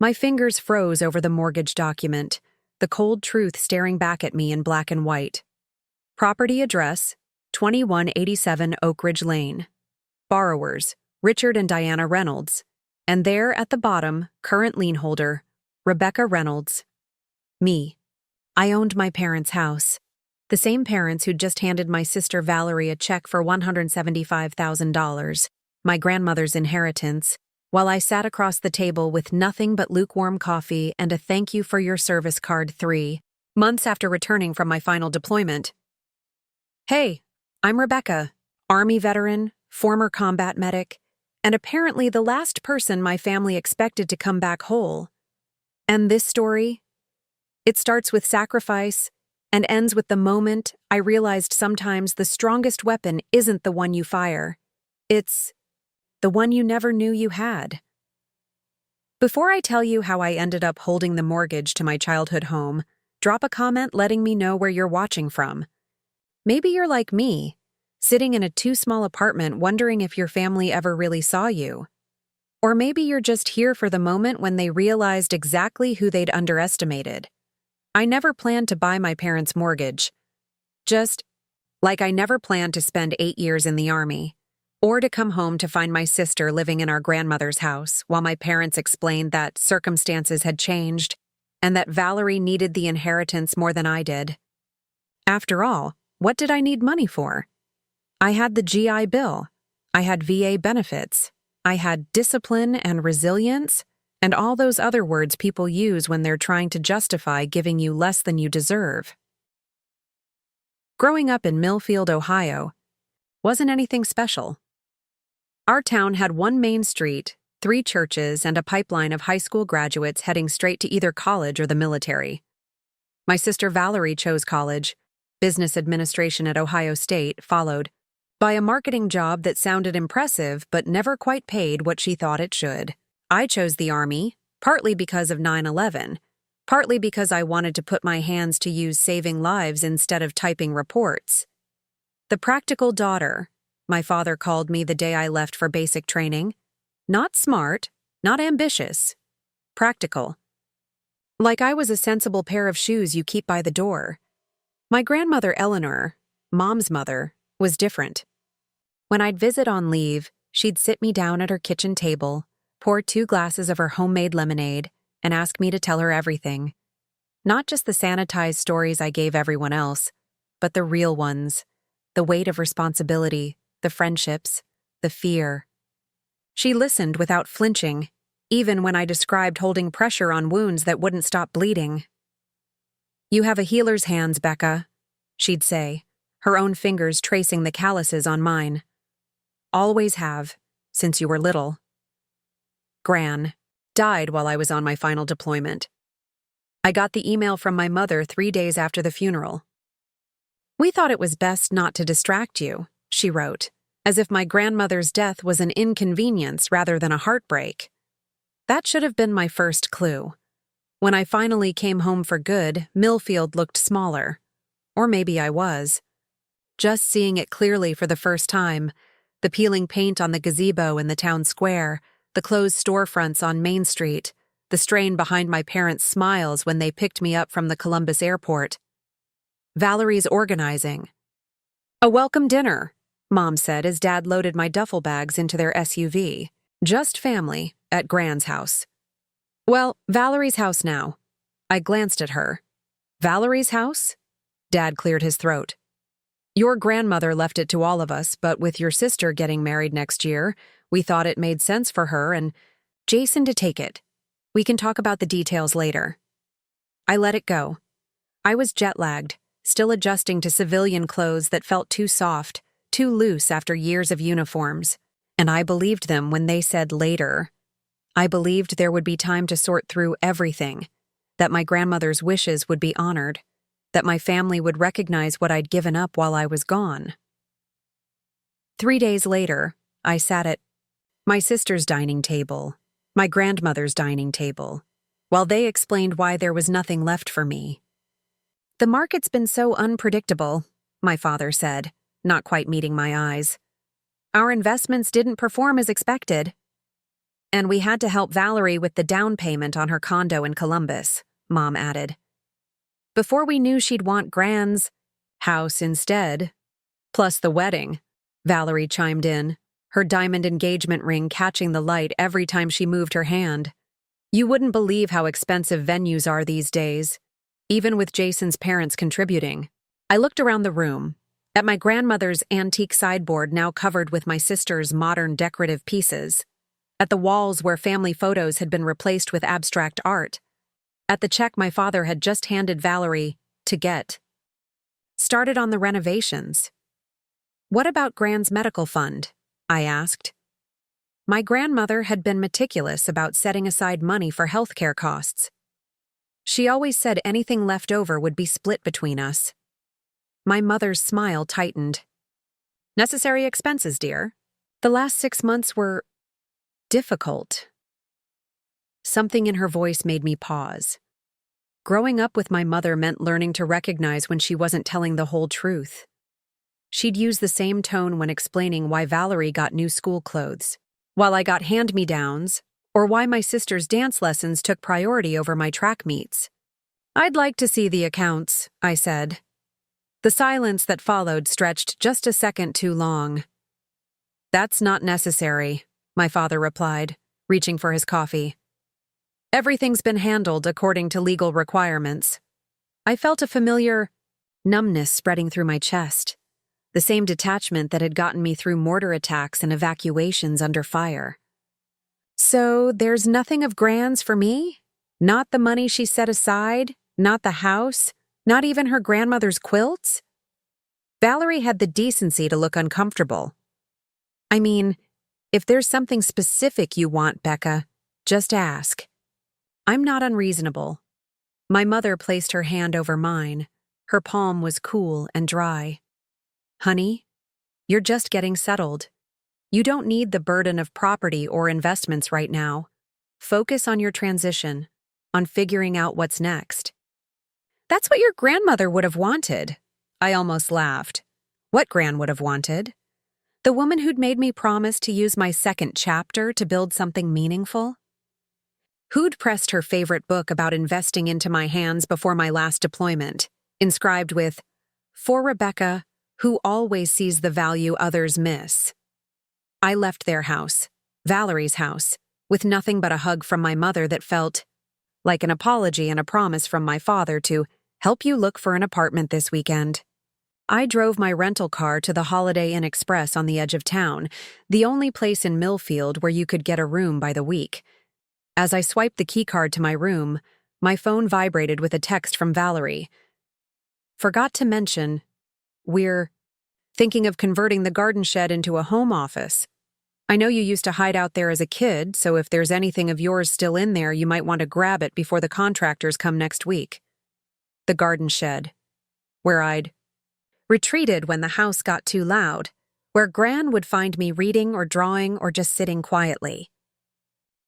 My fingers froze over the mortgage document, the cold truth staring back at me in black and white. Property address, 2187 Oak Ridge Lane. Borrowers, Richard and Diana Reynolds. And there at the bottom, current lien holder, Rebecca Reynolds. Me. I owned my parents' house. The same parents who'd just handed my sister Valerie a check for $175,000, my grandmother's inheritance, while I sat across the table with nothing but lukewarm coffee and a thank you for your service card 3 months after returning from my final deployment. Hey, I'm Rebecca, Army veteran, former combat medic, and apparently the last person my family expected to come back whole. And this story? It starts with sacrifice and ends with the moment I realized sometimes the strongest weapon isn't the one you fire. It's the one you never knew you had. Before I tell you how I ended up holding the mortgage to my childhood home, drop a comment letting me know where you're watching from. Maybe you're like me, sitting in a too-small apartment wondering if your family ever really saw you. Or maybe you're just here for the moment when they realized exactly who they'd underestimated. I never planned to buy my parents' mortgage. Just like I never planned to spend 8 years in the Army, or to come home to find my sister living in our grandmother's house while my parents explained that circumstances had changed and that Valerie needed the inheritance more than I did. After all, what did I need money for? I had the GI Bill. I had VA benefits. I had discipline and resilience, and all those other words people use when they're trying to justify giving you less than you deserve. Growing up in Millfield, Ohio, wasn't anything special. Our town had one main street, 3 churches, and a pipeline of high school graduates heading straight to either college or the military. My sister Valerie chose college. Business administration at Ohio State followed by a marketing job that sounded impressive but never quite paid what she thought it should. I chose the Army, partly because of 9/11, partly because I wanted to put my hands to use saving lives instead of typing reports. The practical daughter, my father called me the day I left for basic training. Not smart, not ambitious. Practical. Like I was a sensible pair of shoes you keep by the door. My grandmother Eleanor, Mom's mother, was different. When I'd visit on leave, she'd sit me down at her kitchen table, pour 2 glasses of her homemade lemonade, and ask me to tell her everything. Not just the sanitized stories I gave everyone else, but the real ones, the weight of responsibility, the friendships, the fear. She listened without flinching, even when I described holding pressure on wounds that wouldn't stop bleeding. "You have a healer's hands, Becca," she'd say, her own fingers tracing the calluses on mine. "Always have, since you were little." Gran died while I was on my final deployment. I got the email from my mother 3 days after the funeral. "We thought it was best not to distract you," she wrote, as if my grandmother's death was an inconvenience rather than a heartbreak. That should have been my first clue. When I finally came home for good, Millfield looked smaller. Or maybe I was. Just seeing it clearly for the first time, the peeling paint on the gazebo in the town square, the closed storefronts on Main Street, the strain behind my parents' smiles when they picked me up from the Columbus airport. Valerie's organizing. "A welcome dinner," Mom said as Dad loaded my duffel bags into their SUV. "Just family, at Gran's house." "Well, Valerie's house now." I glanced at her. "Valerie's house?" Dad cleared his throat. "Your grandmother left it to all of us, but with your sister getting married next year, we thought it made sense for her and Jason to take it. We can talk about the details later." I let it go. I was jet-lagged, still adjusting to civilian clothes that felt too soft, too loose after years of uniforms, and I believed them when they said later. I believed there would be time to sort through everything, that my grandmother's wishes would be honored, that my family would recognize what I'd given up while I was gone. 3 days later, I sat at my sister's dining table, my grandmother's dining table, while they explained why there was nothing left for me. "The market's been so unpredictable," my father said, not quite meeting my eyes. "Our investments didn't perform as expected." And we had to help Valerie with the down payment on her condo in Columbus, Mom added. Before we knew she'd want Gran's house instead. Plus the wedding, Valerie chimed in, her diamond engagement ring catching the light every time she moved her hand. You wouldn't believe how expensive venues are these days, even with Jason's parents contributing. I looked around the room, at my grandmother's antique sideboard now covered with my sister's modern decorative pieces, at the walls where family photos had been replaced with abstract art, at the check my father had just handed Valerie to get started on the renovations. What about Gran's medical fund? I asked. My grandmother had been meticulous about setting aside money for healthcare costs. She always said anything left over would be split between us. My mother's smile tightened. Necessary expenses, dear. The last 6 months were difficult. Something in her voice made me pause. Growing up with my mother meant learning to recognize when she wasn't telling the whole truth. She'd use the same tone when explaining why Valerie got new school clothes, while I got hand-me-downs, or why my sister's dance lessons took priority over my track meets. I'd like to see the accounts, I said. The silence that followed stretched just a second too long. That's not necessary, my father replied, reaching for his coffee. Everything's been handled according to legal requirements. I felt a familiar numbness spreading through my chest. The same detachment that had gotten me through mortar attacks and evacuations under fire. So there's nothing of Gran's for me? Not the money she set aside? Not the house? Not even her grandmother's quilts? Valerie had the decency to look uncomfortable. I mean, if there's something specific you want, Becca, just ask. I'm not unreasonable. My mother placed her hand over mine. Her palm was cool and dry. Honey, you're just getting settled. You don't need the burden of property or investments right now. Focus on your transition, on figuring out what's next. That's what your grandmother would have wanted. I almost laughed. What Gran would have wanted? The woman who'd made me promise to use my second chapter to build something meaningful? Who'd pressed her favorite book about investing into my hands before my last deployment, inscribed with, "For Rebecca, who always sees the value others miss." I left their house, Valerie's house, with nothing but a hug from my mother that felt like an apology and a promise from my father to help you look for an apartment this weekend. I drove my rental car to the Holiday Inn Express on the edge of town, the only place in Millfield where you could get a room by the week. As I swiped the keycard to my room, my phone vibrated with a text from Valerie. Forgot to mention, we're thinking of converting the garden shed into a home office. I know you used to hide out there as a kid, so if there's anything of yours still in there, you might want to grab it before the contractors come next week. The garden shed, where I'd retreated when the house got too loud, where Gran would find me reading or drawing or just sitting quietly,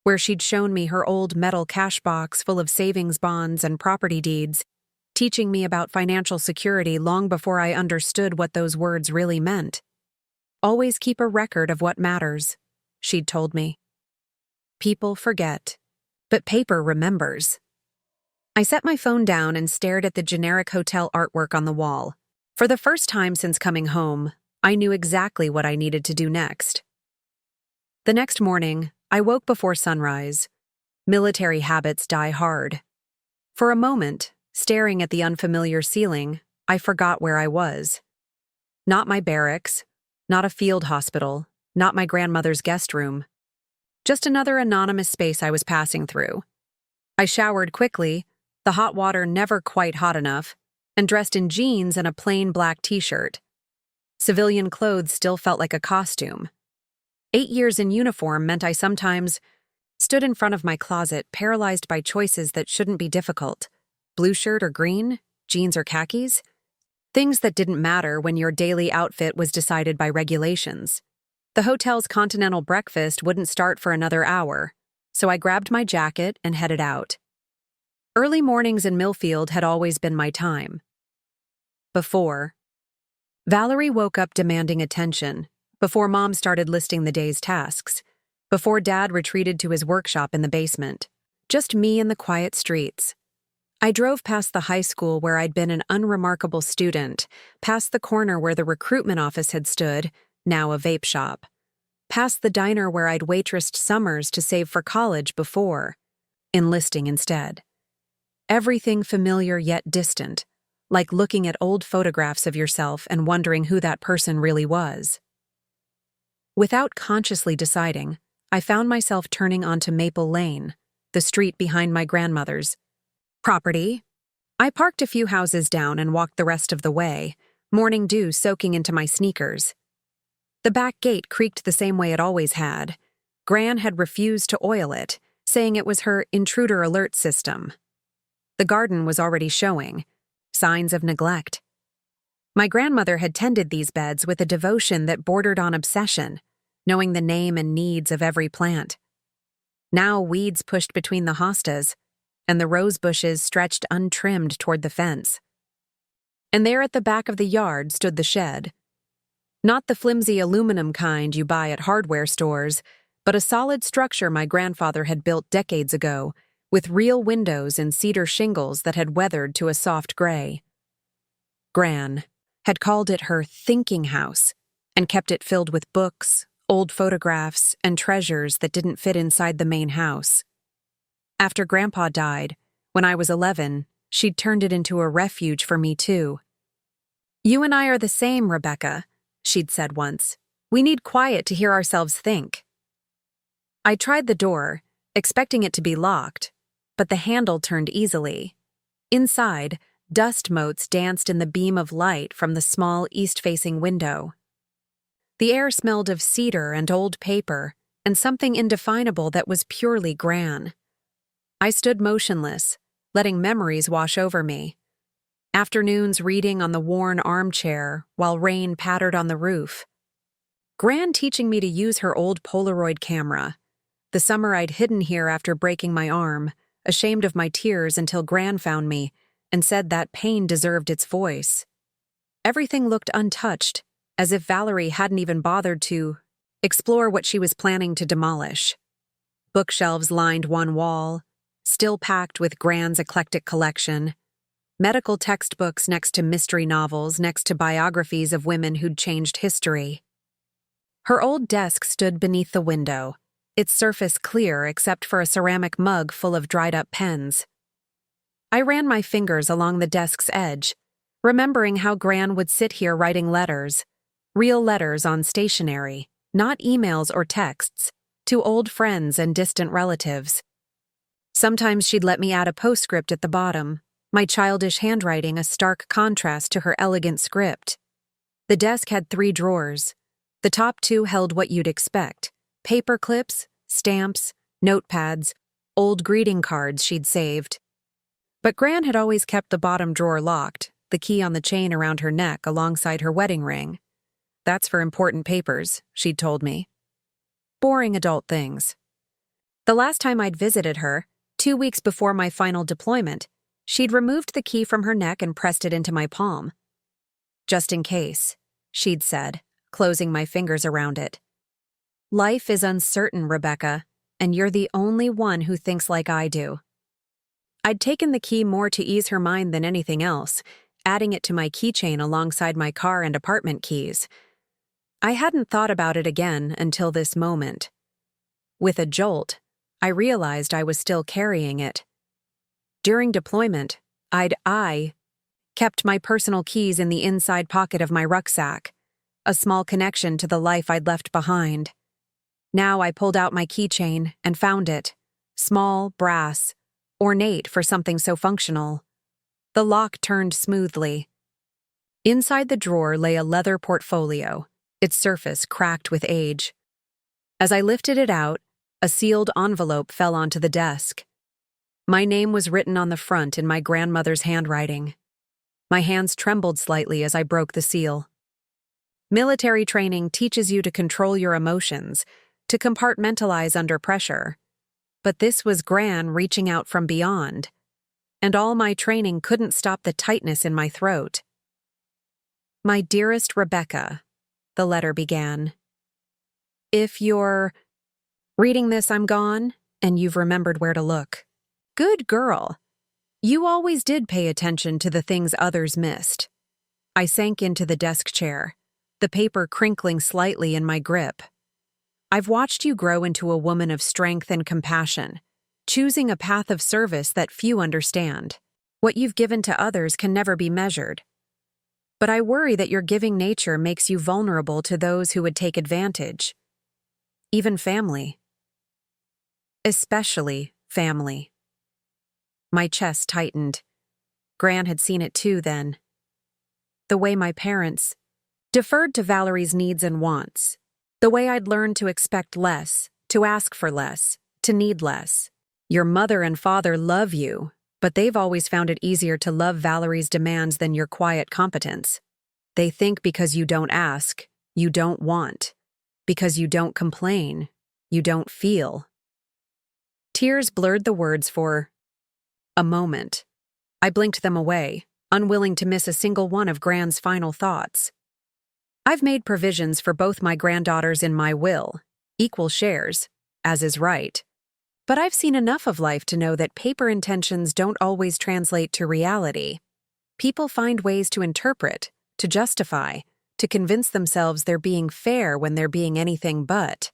where she'd shown me her old metal cash box full of savings bonds and property deeds, teaching me about financial security long before I understood what those words really meant. Always keep a record of what matters, she'd told me. People forget, but paper remembers. I set my phone down and stared at the generic hotel artwork on the wall. For the first time since coming home, I knew exactly what I needed to do next. The next morning, I woke before sunrise. Military habits die hard. For a moment, staring at the unfamiliar ceiling, I forgot where I was. Not my barracks, not a field hospital, not my grandmother's guest room. Just another anonymous space I was passing through. I showered quickly, the hot water never quite hot enough, and dressed in jeans and a plain black t-shirt. Civilian clothes still felt like a costume. 8 years in uniform meant I sometimes stood in front of my closet, paralyzed by choices that shouldn't be difficult. Blue shirt or green, jeans or khakis? Things that didn't matter when your daily outfit was decided by regulations. The hotel's continental breakfast wouldn't start for another hour, so I grabbed my jacket and headed out. Early mornings in Millfield had always been my time. Before Valerie woke up demanding attention, before Mom started listing the day's tasks, before Dad retreated to his workshop in the basement. Just me and the quiet streets. I drove past the high school where I'd been an unremarkable student, past the corner where the recruitment office had stood, now a vape shop, past the diner where I'd waitressed summers to save for college before, enlisting instead. Everything familiar yet distant, like looking at old photographs of yourself and wondering who that person really was. Without consciously deciding, I found myself turning onto Maple Lane, the street behind my grandmother's property. I parked a few houses down and walked the rest of the way, morning dew soaking into my sneakers. The back gate creaked the same way it always had. Gran had refused to oil it, saying it was her intruder alert system. The garden was already showing signs of neglect. My grandmother had tended these beds with a devotion that bordered on obsession, knowing the name and needs of every plant. Now weeds pushed between the hostas, and the rose bushes stretched untrimmed toward the fence. And there at the back of the yard stood the shed. Not the flimsy aluminum kind you buy at hardware stores, but a solid structure my grandfather had built decades ago, with real windows and cedar shingles that had weathered to a soft gray. Gran had called it her thinking house and kept it filled with books, old photographs, and treasures that didn't fit inside the main house. After Grandpa died, when I was 11, she'd turned it into a refuge for me too. "You and I are the same, Rebecca," she'd said once. "We need quiet to hear ourselves think." I tried the door, expecting it to be locked, but the handle turned easily. Inside, dust motes danced in the beam of light from the small east-facing window. The air smelled of cedar and old paper, and something indefinable that was purely Gran. I stood motionless, letting memories wash over me. Afternoons reading on the worn armchair while rain pattered on the roof. Gran teaching me to use her old Polaroid camera. The summer I'd hidden here after breaking my arm, ashamed of my tears until Gran found me and said that pain deserved its voice. Everything looked untouched, as if Valerie hadn't even bothered to explore what she was planning to demolish. Bookshelves lined one wall, still packed with Gran's eclectic collection. Medical textbooks next to mystery novels, next to biographies of women who'd changed history. Her old desk stood beneath the window, its surface clear except for a ceramic mug full of dried-up pens. I ran my fingers along the desk's edge, remembering how Gran would sit here writing letters, real letters on stationery, not emails or texts, to old friends and distant relatives. Sometimes she'd let me add a postscript at the bottom, my childish handwriting a stark contrast to her elegant script. The desk had 3 drawers. The top 2 held what you'd expect: paper clips, stamps, notepads, old greeting cards she'd saved. But Gran had always kept the bottom drawer locked, the key on the chain around her neck alongside her wedding ring. "That's for important papers," she'd told me. Boring adult things. The last time I'd visited her, 2 weeks before my final deployment, she'd removed the key from her neck and pressed it into my palm. "Just in case," she'd said, closing my fingers around it. "Life is uncertain, Rebecca, and you're the only one who thinks like I do." I'd taken the key more to ease her mind than anything else, adding it to my keychain alongside my car and apartment keys. I hadn't thought about it again until this moment. With a jolt, I realized I was still carrying it. During deployment, I kept my personal keys in the inside pocket of my rucksack, a small connection to the life I'd left behind. Now I pulled out my keychain and found it, small, brass, ornate for something so functional. The lock turned smoothly. Inside the drawer lay a leather portfolio, its surface cracked with age. As I lifted it out, a sealed envelope fell onto the desk. My name was written on the front in my grandmother's handwriting. My hands trembled slightly as I broke the seal. Military training teaches you to control your emotions, to compartmentalize under pressure. But this was Gran reaching out from beyond, and all my training couldn't stop the tightness in my throat. "My dearest Rebecca," the letter began. "If you're..." Reading this, I'm gone, and you've remembered where to look. Good girl. You always did pay attention to the things others missed. I sank into the desk chair, the paper crinkling slightly in my grip. I've watched you grow into a woman of strength and compassion, choosing a path of service that few understand. What you've given to others can never be measured. But I worry that your giving nature makes you vulnerable to those who would take advantage. Even family. Especially family. My chest tightened. Gran had seen it too then. The way my parents deferred to Valerie's needs and wants. The way I'd learned to expect less, to ask for less, to need less. Your mother and father love you, but they've always found it easier to love Valerie's demands than your quiet competence. They think because you don't ask, you don't want. Because you don't complain, you don't feel. Tears blurred the words for a moment. I blinked them away, unwilling to miss a single one of Gran's final thoughts. I've made provisions for both my granddaughters in my will, equal shares, as is right. But I've seen enough of life to know that paper intentions don't always translate to reality. People find ways to interpret, to justify, to convince themselves they're being fair when they're being anything but.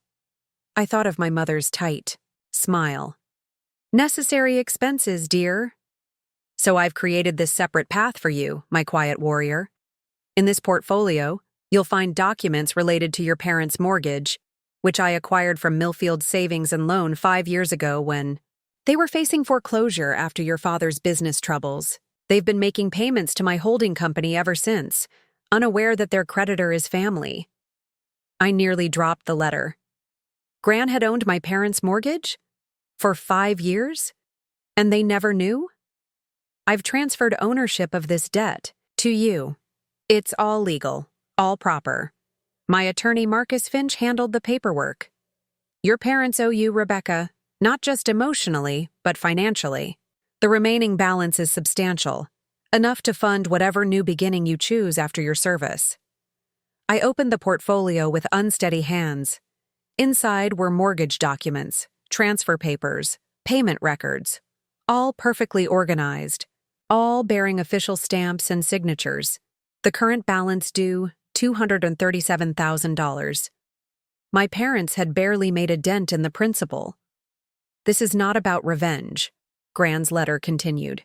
I thought of my mother's tight smile. Necessary expenses, dear. So I've created this separate path for you, my quiet warrior. In this portfolio, you'll find documents related to your parents' mortgage, which I acquired from Millfield Savings and Loan 5 years ago when they were facing foreclosure after your father's business troubles. They've been making payments to my holding company ever since, unaware that their creditor is family. I nearly dropped the letter. Gran had owned my parents' mortgage? For 5 years? And they never knew? I've transferred ownership of this debt to you. It's all legal, all proper. My attorney Marcus Finch handled the paperwork. Your parents owe you, Rebecca, not just emotionally, but financially. The remaining balance is substantial, enough to fund whatever new beginning you choose after your service. I opened the portfolio with unsteady hands. Inside were mortgage documents, transfer papers, payment records, all perfectly organized, all bearing official stamps and signatures. The current balance due, $237,000. My parents had barely made a dent in the principal. This is not about revenge, Gran's letter continued.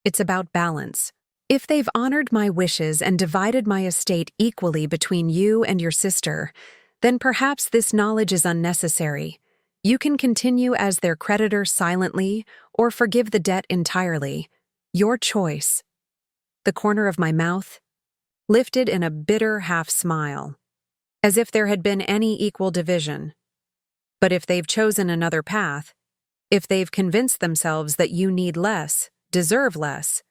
It's about balance. If they've honored my wishes and divided my estate equally between you and your sister, then perhaps this knowledge is unnecessary. You can continue as their creditor silently or forgive the debt entirely. Your choice. The corner of my mouth lifted in a bitter half-smile, as if there had been any equal division. But if they've chosen another path, if they've convinced themselves that you need less, deserve less,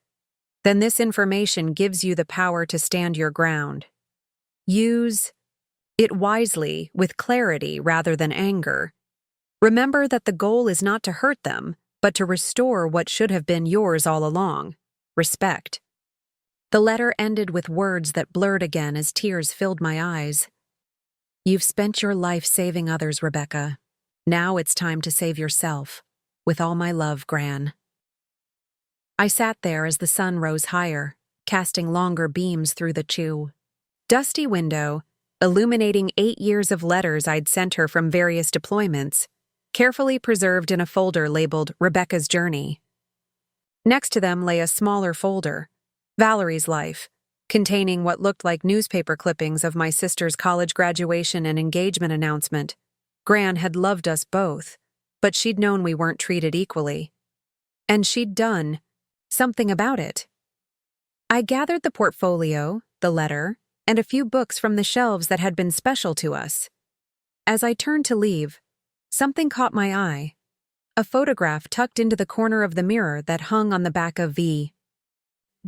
then this information gives you the power to stand your ground. Use it wisely, with clarity rather than anger. Remember that the goal is not to hurt them, but to restore what should have been yours all along: respect. The letter ended with words that blurred again as tears filled my eyes. You've spent your life saving others, Rebecca. Now it's time to save yourself. With all my love, Gran. I sat there as the sun rose higher, casting longer beams through the dusty window, illuminating 8 years of letters I'd sent her from various deployments, carefully preserved in a folder labeled Rebecca's Journey. Next to them lay a smaller folder, Valerie's Life, containing what looked like newspaper clippings of my sister's college graduation and engagement announcement. Gran had loved us both, but she'd known we weren't treated equally. And she'd done something about it. I gathered the portfolio, the letter, and a few books from the shelves that had been special to us. As I turned to leave, something caught my eye. A photograph tucked into the corner of the mirror that hung on the back of the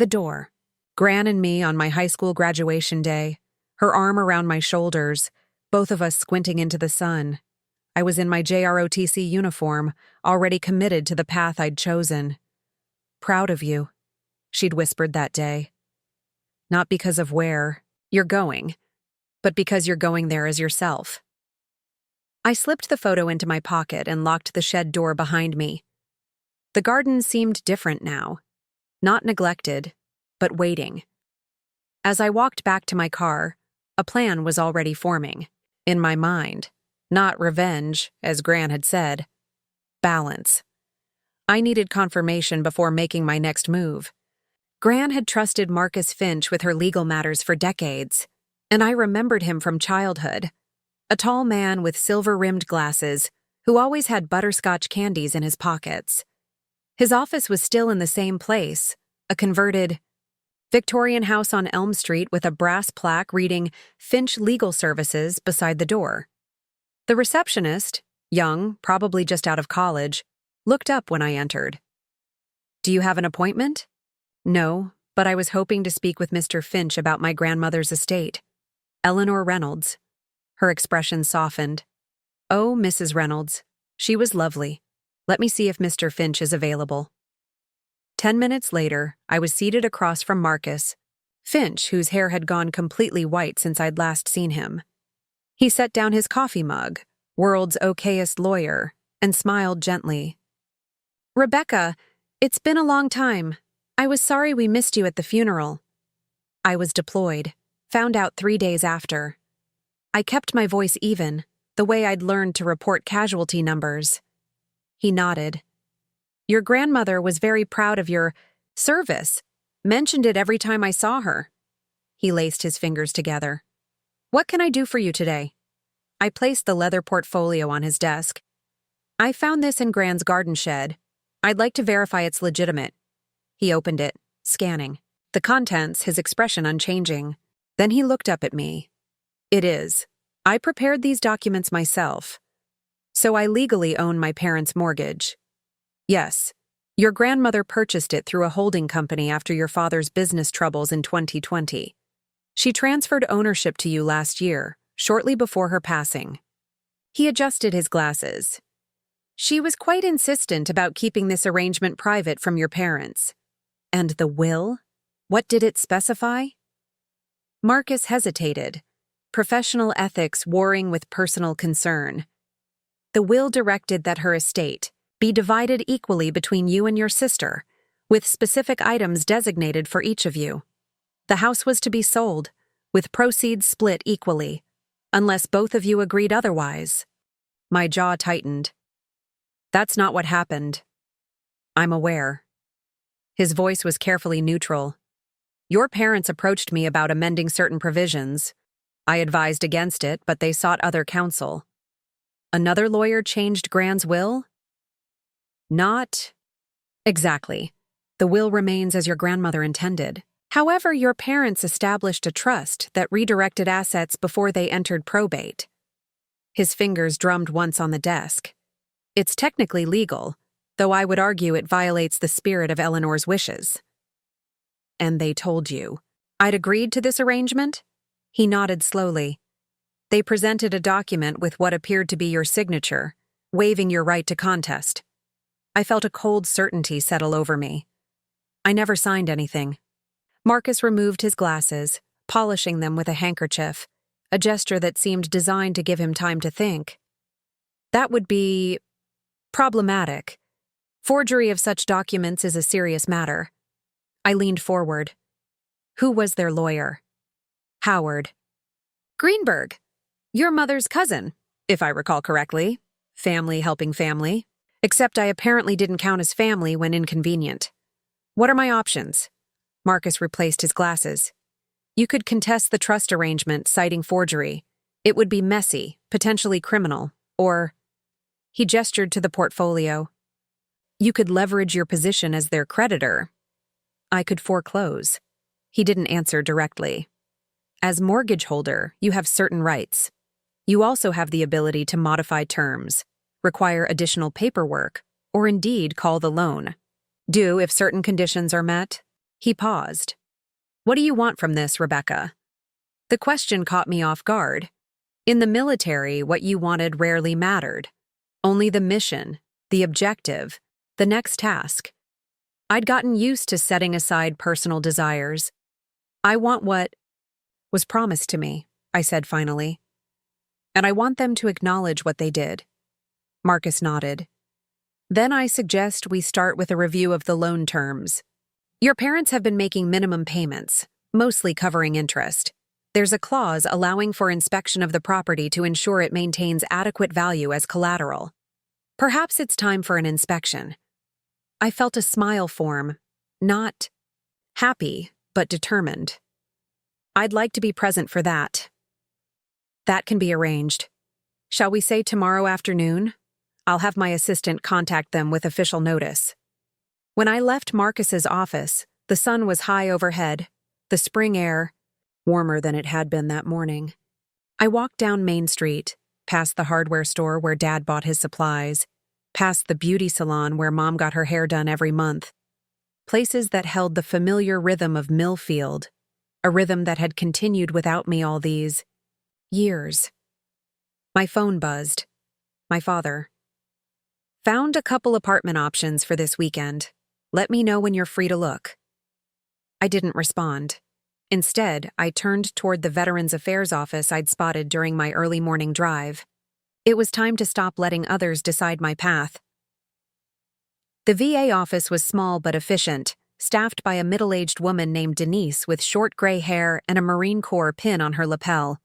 door. Gran and me on my high school graduation day, her arm around my shoulders, both of us squinting into the sun. I was in my JROTC uniform, already committed to the path I'd chosen. Proud of you, she'd whispered that day. Not because of where you're going, but because you're going there as yourself. I slipped the photo into my pocket and locked the shed door behind me. The garden seemed different now. Not neglected, but waiting. As I walked back to my car, a plan was already forming. In my mind. Not revenge, as Gran had said. Balance. I needed confirmation before making my next move. Gran had trusted Marcus Finch with her legal matters for decades, and I remembered him from childhood. A tall man with silver-rimmed glasses, who always had butterscotch candies in his pockets. His office was still in the same place, a converted Victorian house on Elm Street with a brass plaque reading Finch Legal Services beside the door. The receptionist, young, probably just out of college, looked up when I entered. "Do you have an appointment?" "No, but I was hoping to speak with Mr. Finch about my grandmother's estate." "Eleanor Reynolds." Her expression softened. "Oh, Mrs. Reynolds. She was lovely. Let me see if Mr. Finch is available." 10 minutes later, I was seated across from Marcus Finch, whose hair had gone completely white since I'd last seen him. He set down his coffee mug, world's okayest lawyer, and smiled gently. "Rebecca, it's been a long time. I was sorry we missed you at the funeral." I was deployed, found out 3 days after. I kept my voice even, the way I'd learned to report casualty numbers. He nodded. "Your grandmother was very proud of your service, mentioned it every time I saw her." He laced his fingers together. "What can I do for you today?" I placed the leather portfolio on his desk. "I found this in Gran's garden shed. I'd like to verify it's legitimate." He opened it, scanning. The contents, his expression unchanging. Then he looked up at me. "It is. I prepared these documents myself. So I legally own my parents' mortgage." "Yes. Your grandmother purchased it through a holding company after your father's business troubles in 2020. She transferred ownership to you last year, shortly before her passing." He adjusted his glasses. "She was quite insistent about keeping this arrangement private from your parents." "And the will? What did it specify?" Marcus hesitated, professional ethics warring with personal concern. "The will directed that her estate be divided equally between you and your sister, with specific items designated for each of you. The house was to be sold, with proceeds split equally, unless both of you agreed otherwise." My jaw tightened. "That's not what happened." "I'm aware." His voice was carefully neutral. "Your parents approached me about amending certain provisions. I advised against it, but they sought other counsel. Another lawyer changed Gran's will?" "Not exactly. The will remains as your grandmother intended. However, your parents established a trust that redirected assets before they entered probate." His fingers drummed once on the desk. "It's technically legal, though I would argue it violates the spirit of Eleanor's wishes." "And they told you I'd agreed to this arrangement?" He nodded slowly. "They presented a document with what appeared to be your signature, waiving your right to contest." I felt a cold certainty settle over me. "I never signed anything." Marcus removed his glasses, polishing them with a handkerchief, a gesture that seemed designed to give him time to think. "That would be problematic. Forgery of such documents is a serious matter." I leaned forward. "Who was their lawyer?" "Howard." "Greenberg. Your mother's cousin, if I recall correctly. Family helping family. Except I apparently didn't count as family when inconvenient. What are my options?" Marcus replaced his glasses. "You could contest the trust arrangement, citing forgery. It would be messy, potentially criminal. Or," he gestured to the portfolio, "you could leverage your position as their creditor." "I could foreclose." He didn't answer directly. "As mortgage holder, you have certain rights. You also have the ability to modify terms, require additional paperwork, or indeed call the loan. Do if certain conditions are met." He paused. "What do you want from this, Rebecca?" The question caught me off guard. In the military, what you wanted rarely mattered. Only the mission, the objective, the next task. I'd gotten used to setting aside personal desires. "I want what was promised to me," I said finally. and I want them to acknowledge what they did. Marcus nodded. Then I suggest we start with a review of the loan terms. Your parents have been making minimum payments, mostly covering interest. There's a clause allowing for inspection of the property to ensure it maintains adequate value as collateral. Perhaps it's time for an inspection. I felt a smile form, not happy, but determined. I'd like to be present for that. That can be arranged. Shall we say tomorrow afternoon? I'll have my assistant contact them with official notice. When I left Marcus's office, the sun was high overhead, the spring air warmer than it had been that morning. I walked down Main Street, past the hardware store where Dad bought his supplies, past the beauty salon where Mom got her hair done every month. Places that held the familiar rhythm of Millfield, a rhythm that had continued without me all these years. My phone buzzed. My father. Found a couple apartment options for this weekend. Let me know when you're free to look. I didn't respond. Instead, I turned toward the Veterans Affairs office I'd spotted during my early morning drive. It was time to stop letting others decide my path. The VA office was small but efficient, staffed by a middle-aged woman named Denise with short gray hair and a Marine Corps pin on her lapel.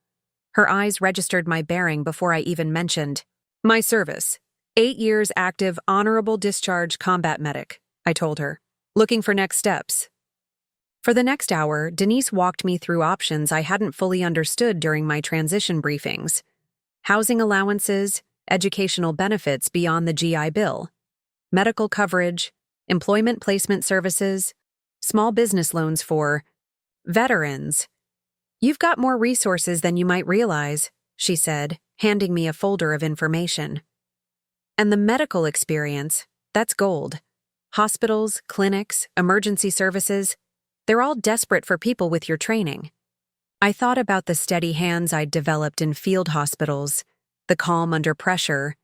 Her eyes registered my bearing before I even mentioned my service. 8 years active, honorable discharge combat medic, I told her, looking for next steps. For the next hour, Denise walked me through options I hadn't fully understood during my transition briefings. Housing allowances, educational benefits beyond the GI Bill, medical coverage, employment placement services, small business loans for veterans. You've got more resources than you might realize, she said, handing me a folder of information. And the medical experience, that's gold. Hospitals, clinics, emergency services, they're all desperate for people with your training. I thought about the steady hands I'd developed in field hospitals, the calm under pressure,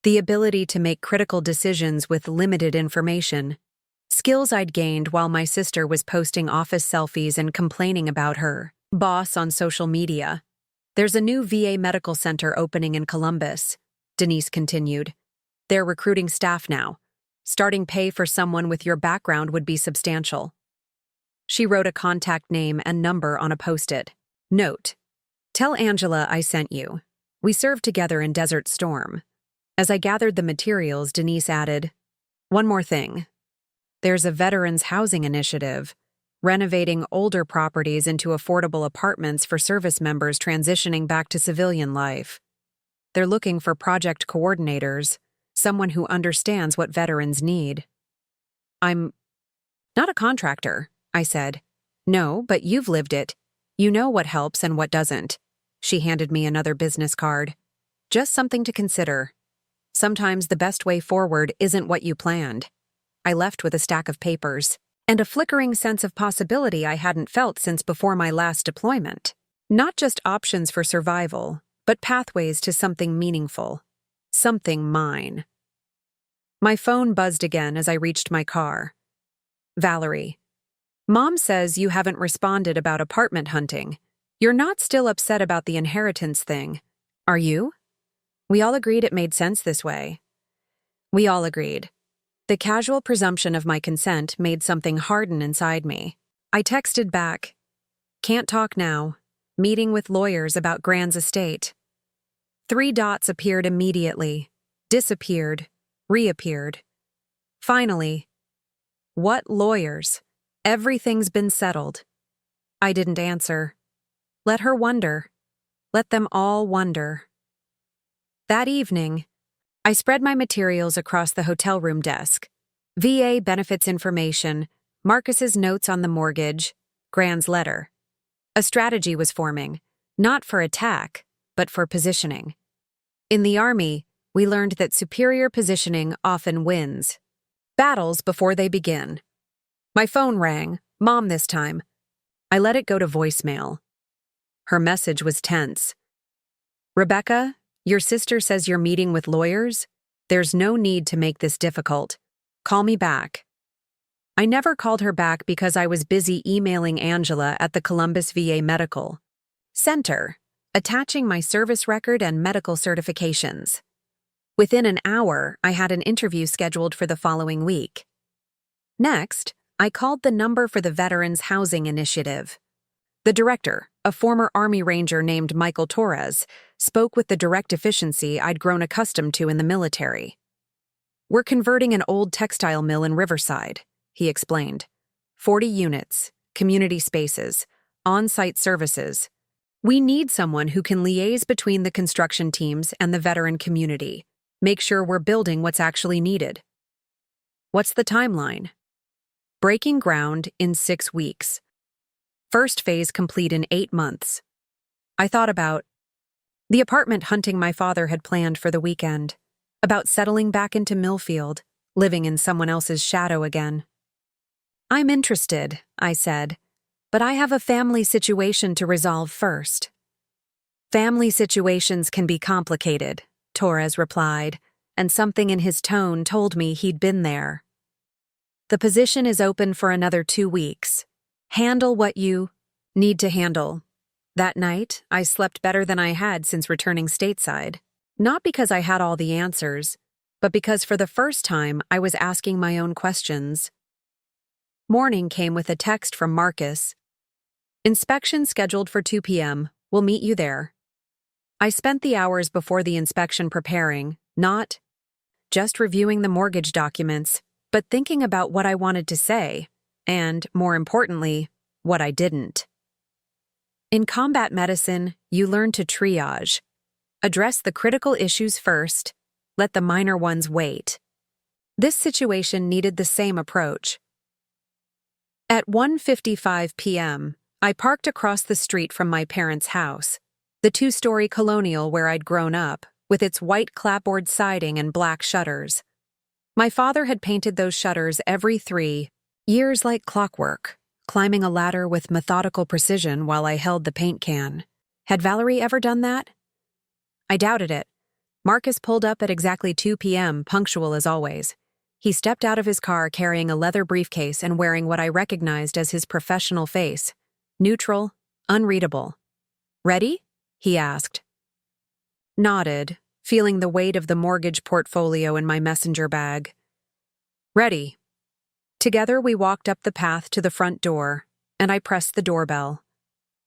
the ability to make critical decisions with limited information, skills I'd gained while my sister was posting office selfies and complaining about her boss on social media. There's a new VA medical center opening in Columbus, Denise continued. They're recruiting staff now. Starting pay for someone with your background would be substantial. She wrote a contact name and number on a Post-it. Note: tell Angela I sent you. We served together in Desert Storm. As I gathered the materials, Denise added, one more thing. There's a veterans housing initiative, renovating older properties into affordable apartments for service members transitioning back to civilian life. They're looking for project coordinators, someone who understands what veterans need. I'm not a contractor, I said. No, but you've lived it. You know what helps and what doesn't. She handed me another business card. Just something to consider. Sometimes the best way forward isn't what you planned. I left with a stack of papers and a flickering sense of possibility I hadn't felt since before my last deployment. Not just options for survival, but pathways to something meaningful. Something mine. My phone buzzed again as I reached my car. Valerie. Mom says you haven't responded about apartment hunting. You're not still upset about the inheritance thing, are you? We all agreed it made sense this way. We all agreed. The casual presumption of my consent made something harden inside me. I texted back, can't talk now. Meeting with lawyers about Grand's estate. 3 dots appeared immediately, disappeared, reappeared. Finally, what lawyers? Everything's been settled. I didn't answer. Let her wonder. Let them all wonder. That evening, I spread my materials across the hotel room desk. VA benefits information, Marcus's notes on the mortgage, Grand's letter. A strategy was forming, not for attack, but for positioning. In the Army, we learned that superior positioning often wins battles before they begin. My phone rang, Mom this time. I let it go to voicemail. Her message was tense. Rebecca, your sister says you're meeting with lawyers? There's no need to make this difficult. Call me back. I never called her back because I was busy emailing Angela at the Columbus VA Medical Center. attaching my service record and medical certifications. Within an hour, I had an interview scheduled for the following week. Next, I called the number for the Veterans Housing Initiative. The director, a former Army Ranger named Michael Torres, spoke with the direct efficiency I'd grown accustomed to in the military. "We're converting an old textile mill in Riverside," he explained. 40 units, community spaces, on-site services. "We need someone who can liaise between the construction teams and the veteran community, make sure we're building what's actually needed." "What's the timeline?" "Breaking ground in 6 weeks. First phase complete in 8 months. I thought about the apartment hunting my father had planned for the weekend, about settling back into Millfield, living in someone else's shadow again. "I'm interested," I said, "but I have a family situation to resolve first." "Family situations can be complicated," Torres replied, and something in his tone told me he'd been there. "The position is open for another 2 weeks. Handle what you need to handle." That night, I slept better than I had since returning stateside. Not because I had all the answers, but because for the first time I was asking my own questions. Morning came with a text from Marcus. "Inspection scheduled for 2 p.m. We'll meet you there." I spent the hours before the inspection preparing, not just reviewing the mortgage documents, but thinking about what I wanted to say, and, more importantly, what I didn't. In combat medicine, you learn to triage. Address the critical issues first, let the minor ones wait. This situation needed the same approach. At 1:55 p.m., I parked across the street from my parents' house, the 2-story colonial where I'd grown up, with its white clapboard siding and black shutters. My father had painted those shutters every 3 years like clockwork, climbing a ladder with methodical precision while I held the paint can. Had Valerie ever done that? I doubted it. Marcus pulled up at exactly 2 p.m., punctual as always. He stepped out of his car carrying a leather briefcase and wearing what I recognized as his professional face. Neutral, unreadable. "Ready?" he asked. Nodded, feeling the weight of the mortgage portfolio in my messenger bag. "Ready." Together we walked up the path to the front door, and I pressed the doorbell.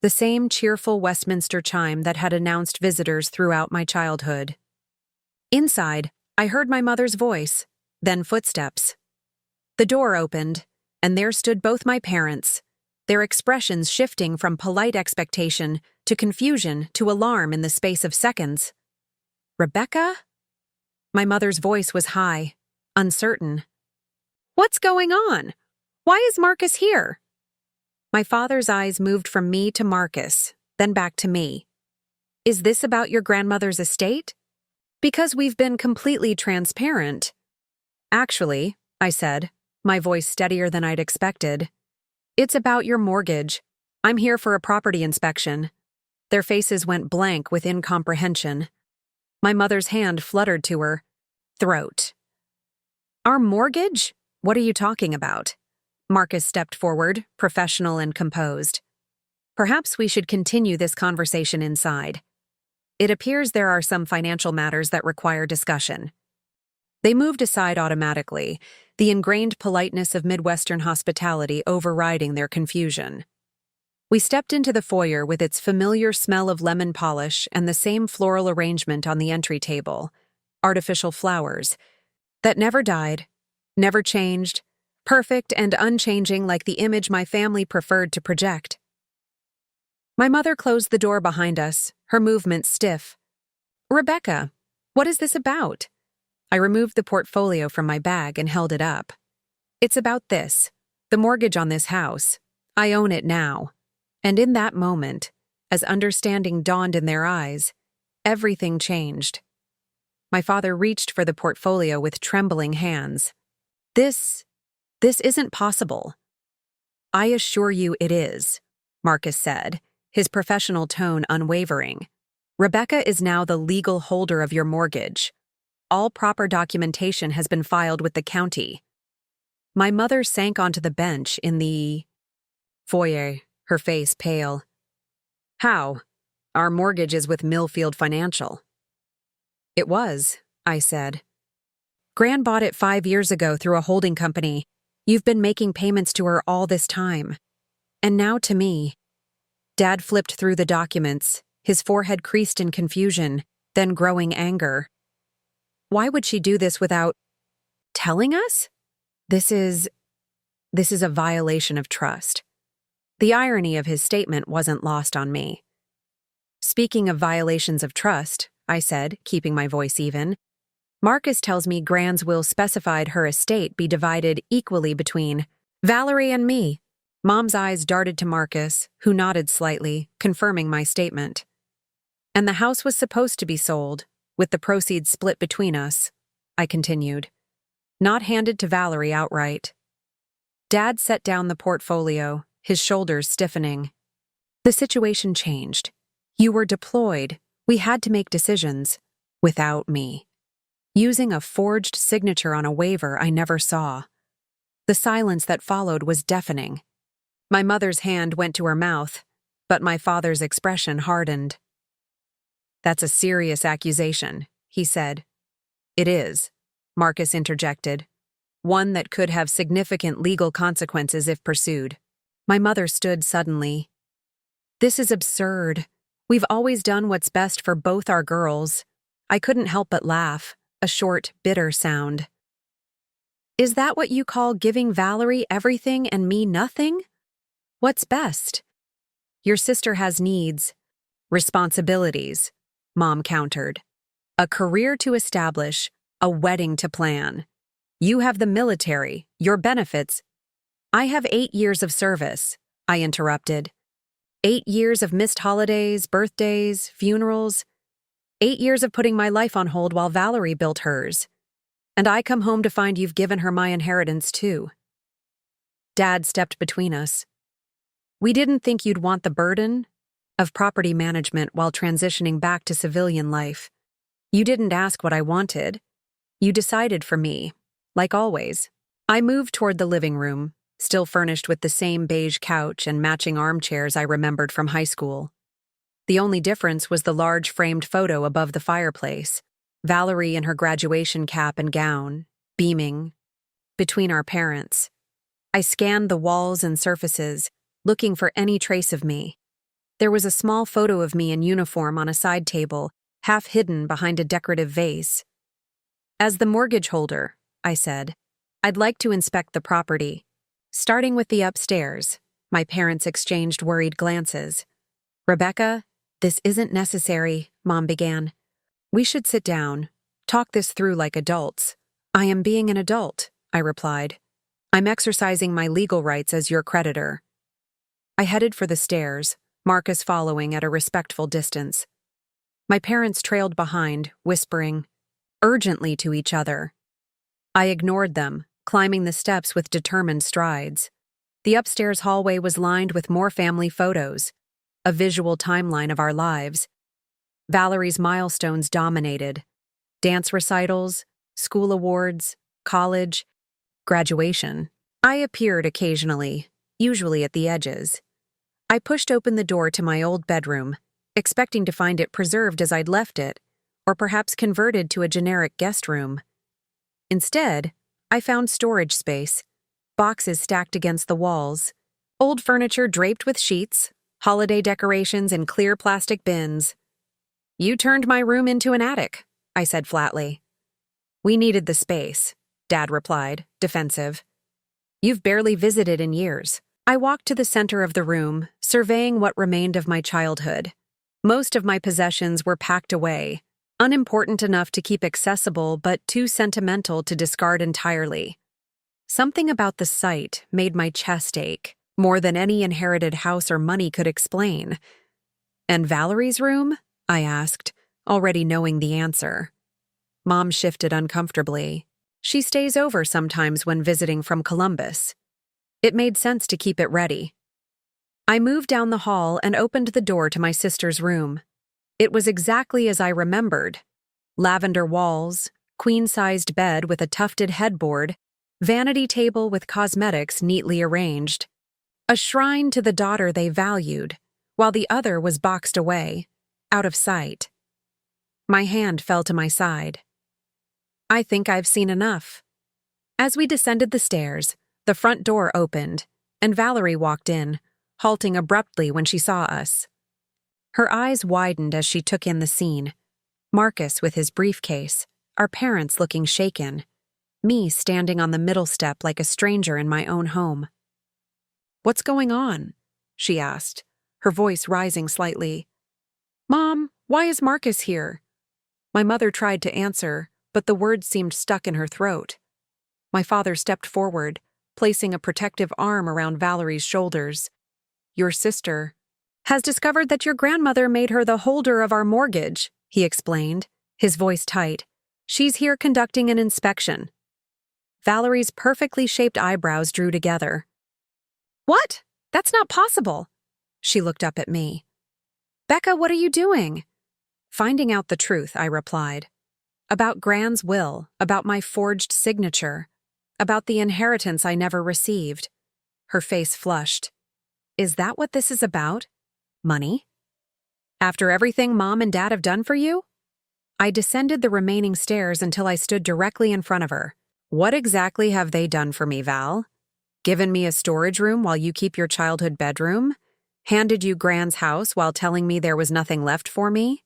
The same cheerful Westminster chime that had announced visitors throughout my childhood. Inside, I heard my mother's voice, then footsteps. The door opened, and there stood both my parents, their expressions shifting from polite expectation to confusion to alarm in the space of seconds. "Rebecca?" My mother's voice was high, uncertain. "What's going on? Why is Marcus here?" My father's eyes moved from me to Marcus, then back to me. "Is this about your grandmother's estate?" "Because we've been completely transparent." "Actually," I said, my voice steadier than I'd expected, "it's about your mortgage. I'm here for a property inspection." Their faces went blank with incomprehension. My mother's hand fluttered to her throat. "Our mortgage? What are you talking about?" Marcus stepped forward, professional and composed. "Perhaps we should continue this conversation inside. It appears there are some financial matters that require discussion." They moved aside automatically, the ingrained politeness of Midwestern hospitality overriding their confusion. We stepped into the foyer with its familiar smell of lemon polish and the same floral arrangement on the entry table, artificial flowers, that never died, never changed, perfect and unchanging like the image my family preferred to project. My mother closed the door behind us, her movement stiff. "Rebecca, what is this about?" I removed the portfolio from my bag and held it up. "It's about this, the mortgage on this house. I own it now." And in that moment, as understanding dawned in their eyes, everything changed. My father reached for the portfolio with trembling hands. This isn't possible." "I assure you it is," Marcus said, his professional tone unwavering. "Rebecca is now the legal holder of your mortgage. All proper documentation has been filed with the county." My mother sank onto the bench in the foyer, her face pale. "How? Our mortgage is with Millfield Financial. It was, I said. Gran bought it 5 years ago through a holding company. You've been making payments to her all this time. And now to me. Dad flipped through the documents, his forehead creased in confusion, then growing anger. Why would she do this without telling us? This is a violation of trust. The irony of his statement wasn't lost on me. Speaking of violations of trust, I said, keeping my voice even, Marcus tells me Gran's will specified her estate be divided equally between Valerie and me. Mom's eyes darted to Marcus, who nodded slightly, confirming my statement. And the house was supposed to be sold, with the proceeds split between us, I continued. Not handed to Valerie outright. Dad set down the portfolio, his shoulders stiffening. The situation changed. You were deployed. We had to make decisions. Without me. Using a forged signature on a waiver I never saw. The silence that followed was deafening. My mother's hand went to her mouth, but my father's expression hardened. That's a serious accusation, he said. It is, Marcus interjected. One that could have significant legal consequences if pursued. My mother stood suddenly. This is absurd. We've always done what's best for both our girls. I couldn't help but laugh, a short, bitter sound. Is that what you call giving Valerie everything and me nothing? What's best? Your sister has needs, responsibilities, Mom countered. A career to establish, a wedding to plan. You have the military, your benefits. I have 8 years of service, I interrupted. 8 years of missed holidays, birthdays, funerals. 8 years of putting my life on hold while Valerie built hers. And I come home to find you've given her my inheritance too. Dad stepped between us. We didn't think you'd want the burden of property management while transitioning back to civilian life. You didn't ask what I wanted. You decided for me, like always. I moved toward the living room, still furnished with the same beige couch and matching armchairs I remembered from high school. The only difference was the large framed photo above the fireplace, Valerie in her graduation cap and gown, beaming, between our parents. I scanned the walls and surfaces, looking for any trace of me. There was a small photo of me in uniform on a side table, half hidden behind a decorative vase. As the mortgage holder, I said, I'd like to inspect the property. Starting with the upstairs, my parents exchanged worried glances. Rebecca, this isn't necessary, Mom began. We should sit down, talk this through like adults. I am being an adult, I replied. I'm exercising my legal rights as your creditor. I headed for the stairs, Marcus following at a respectful distance. My parents trailed behind, whispering urgently to each other. I ignored them, climbing the steps with determined strides. The upstairs hallway was lined with more family photos, a visual timeline of our lives. Valerie's milestones dominated. Dance recitals, school awards, college, graduation. I appeared occasionally, usually at the edges. I pushed open the door to my old bedroom, expecting to find it preserved as I'd left it, or perhaps converted to a generic guest room. Instead, I found storage space, boxes stacked against the walls, old furniture draped with sheets, holiday decorations in clear plastic bins. You turned my room into an attic, I said flatly. We needed the space, Dad replied, defensive. You've barely visited in years. I walked to the center of the room, surveying what remained of my childhood. Most of my possessions were packed away, unimportant enough to keep accessible but too sentimental to discard entirely. Something about the sight made my chest ache, more than any inherited house or money could explain. And Valerie's room? I asked, already knowing the answer. Mom shifted uncomfortably. She stays over sometimes when visiting from Columbus. It made sense to keep it ready. I moved down the hall and opened the door to my sister's room. It was exactly as I remembered. Lavender walls, queen-sized bed with a tufted headboard, vanity table with cosmetics neatly arranged. A shrine to the daughter they valued, while the other was boxed away, out of sight. My hand fell to my side. I think I've seen enough. As we descended the stairs, the front door opened, and Valerie walked in, halting abruptly when she saw us. Her eyes widened as she took in the scene. Marcus with his briefcase, our parents looking shaken, me standing on the middle step like a stranger in my own home. "What's going on?" she asked, her voice rising slightly. "Mom, why is Marcus here?" My mother tried to answer, but the words seemed stuck in her throat. My father stepped forward, placing a protective arm around Valerie's shoulders. "Your sister has discovered that your grandmother made her the holder of our mortgage," he explained, his voice tight. "She's here conducting an inspection." Valerie's perfectly shaped eyebrows drew together. "What? That's not possible." She looked up at me. "Becca, what are you doing?" "Finding out the truth," I replied. "About Gran's will, about my forged signature, about the inheritance I never received." Her face flushed. "Is that what this is about? Money? After everything Mom and Dad have done for you?" I descended the remaining stairs until I stood directly in front of her. "What exactly have they done for me, Val? Given me a storage room while you keep your childhood bedroom? Handed you Gran's house while telling me there was nothing left for me?"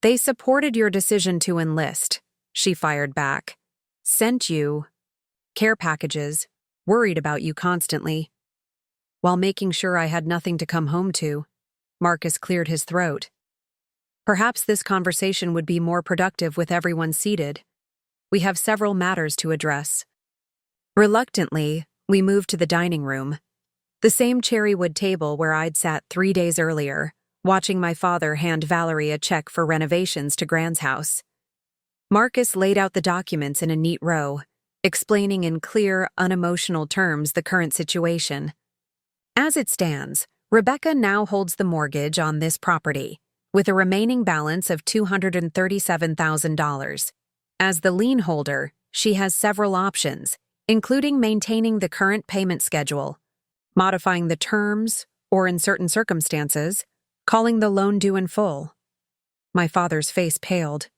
"They supported your decision to enlist," she fired back. "Sent you care packages, worried about you constantly, while making sure I had nothing to come home to." Marcus cleared his throat. "Perhaps this conversation would be more productive with everyone seated. We have several matters to address." Reluctantly, we moved to the dining room, the same cherrywood table where I'd sat 3 days earlier, watching my father hand Valerie a check for renovations to Gran's house. Marcus laid out the documents in a neat row, explaining in clear, unemotional terms the current situation. As it stands, Rebecca now holds the mortgage on this property, with a remaining balance of $237,000. As the lien holder, she has several options, including maintaining the current payment schedule, modifying the terms, or in certain circumstances, calling the loan due in full. My father's face paled.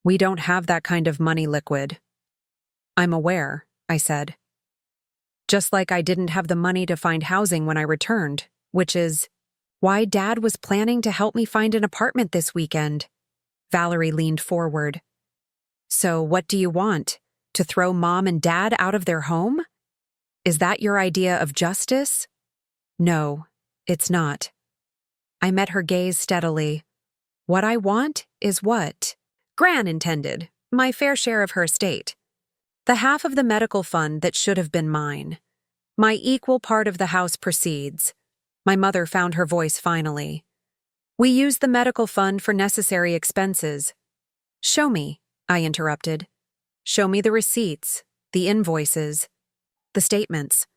"We don't have that kind of money liquid." "I'm aware," I said. "Just like I didn't have the money to find housing when I returned, which is why Dad was planning to help me find an apartment this weekend." Valerie leaned forward. "So what do you want? To throw Mom and Dad out of their home? Is that your idea of justice?" "No, it's not." I met her gaze steadily. "What I want is what Gran intended, my fair share of her estate. The half of the medical fund that should have been mine. My equal part of the house proceeds." My mother found her voice finally. "We use the medical fund for necessary expenses." "Show me," I interrupted. "Show me the receipts, the invoices, the statements.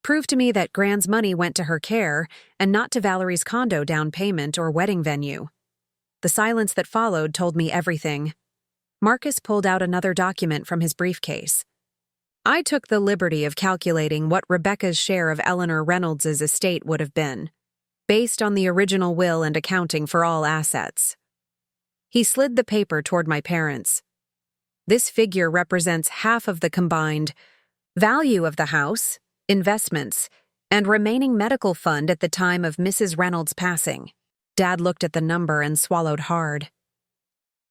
Prove to me that Gran's money went to her care and not to Valerie's condo down payment or wedding venue." The silence that followed told me everything. Marcus pulled out another document from his briefcase. I took the liberty of calculating what Rebecca's share of Eleanor Reynolds's estate would have been, based on the original will and accounting for all assets. He slid the paper toward my parents. "This figure represents half of the combined value of the house, investments, and remaining medical fund at the time of Mrs. Reynolds' passing." Dad looked at the number and swallowed hard.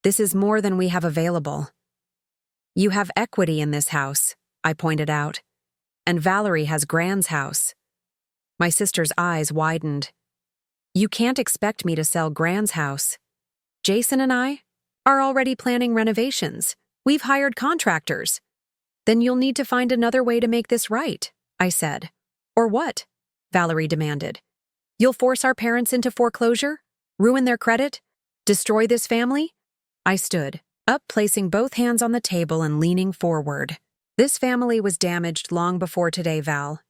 "This is more than we have available." "You have equity in this house," I pointed out, "and Valerie has Gran's house." My sister's eyes widened. "You can't expect me to sell Gran's house. Jason and I are already planning renovations. We've hired contractors." "Then you'll need to find another way to make this right," I said. "Or what?" Valerie demanded. "You'll force our parents into foreclosure? Ruin their credit? Destroy this family?" I stood up, placing both hands on the table and leaning forward. "This family was damaged long before today, Val.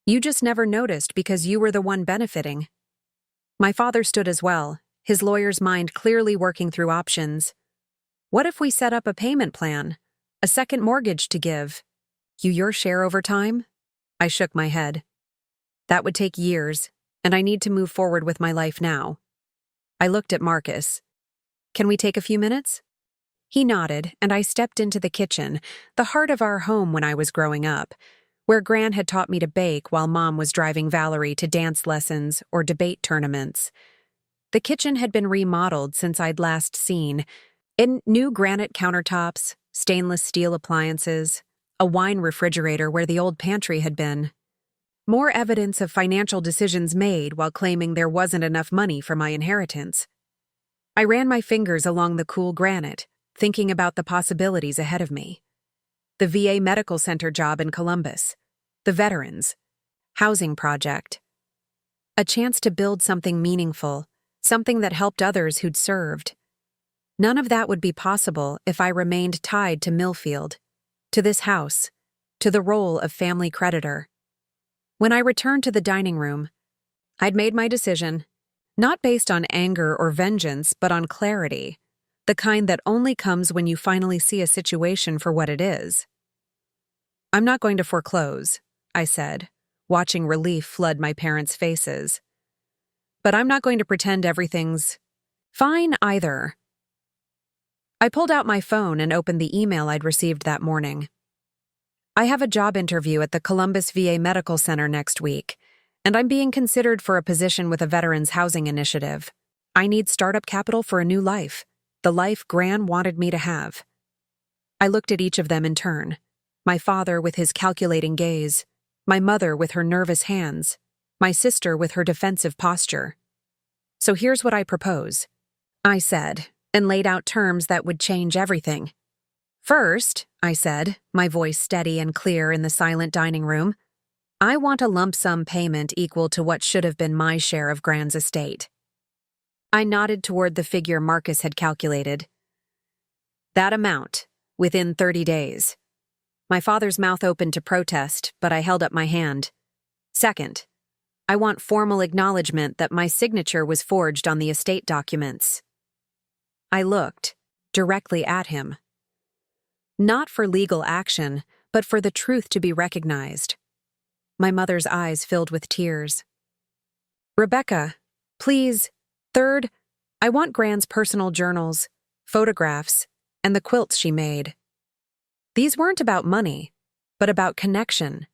You just never noticed because you were the one benefiting." My father stood as well, his lawyer's mind clearly working through options. "What if we set up a payment plan? A second mortgage to give? Your share over time?" I shook my head. "That would take years, and I need to move forward with my life now." I looked at Marcus. Can we take a few minutes? He nodded, and I stepped into the kitchen, the heart of our home when I was growing up, where Gran had taught me to bake while Mom was driving Valerie to dance lessons or debate tournaments. The kitchen had been remodeled since I'd last seen, in new granite countertops, stainless steel appliances, a wine refrigerator where the old pantry had been. More evidence of financial decisions made while claiming there wasn't enough money for my inheritance. I ran my fingers along the cool granite, thinking about the possibilities ahead of me. The VA Medical Center job in Columbus, the veterans, housing project. A chance to build something meaningful, something that helped others who'd served. None of that would be possible if I remained tied to Millfield, to this house, to the role of family creditor. When I returned to the dining room, I'd made my decision, not based on anger or vengeance, but on clarity, the kind that only comes when you finally see a situation for what it is. I'm not going to foreclose, I said, watching relief flood my parents' faces. But I'm not going to pretend everything's fine either. I pulled out my phone and opened the email I'd received that morning. I have a job interview at the Columbus VA Medical Center next week, and I'm being considered for a position with a veterans housing initiative. I need startup capital for a new life, the life Gran wanted me to have. I looked at each of them in turn, my father with his calculating gaze, my mother with her nervous hands, my sister with her defensive posture. So here's what I propose, I said, and laid out terms that would change everything. First, I said, my voice steady and clear in the silent dining room, I want a lump sum payment equal to what should have been my share of Gran's estate. I nodded toward the figure Marcus had calculated. That amount, within 30 days. My father's mouth opened to protest, but I held up my hand. Second, I want formal acknowledgement that my signature was forged on the estate documents. I looked directly at him. Not for legal action, but for the truth to be recognized. My mother's eyes filled with tears. Rebecca, please. Third, I want Gran's personal journals, photographs, and the quilts she made. These weren't about money, but about connection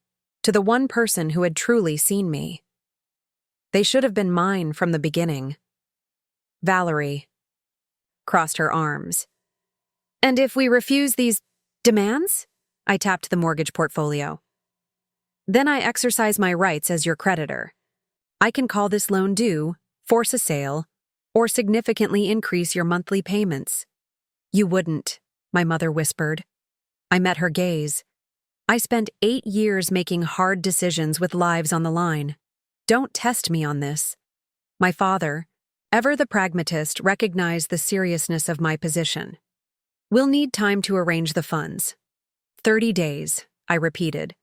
to the one person who had truly seen me. They should have been mine from the beginning. Valerie crossed her arms. And if we refuse these demands? I tapped the mortgage portfolio. Then I exercise my rights as your creditor. I can call this loan due, force a sale, or significantly increase your monthly payments. You wouldn't, my mother whispered. I met her gaze. I spent 8 years making hard decisions with lives on the line. Don't test me on this. My father, ever the pragmatist, recognized the seriousness of my position. We'll need time to arrange the funds. 30 days, I repeated.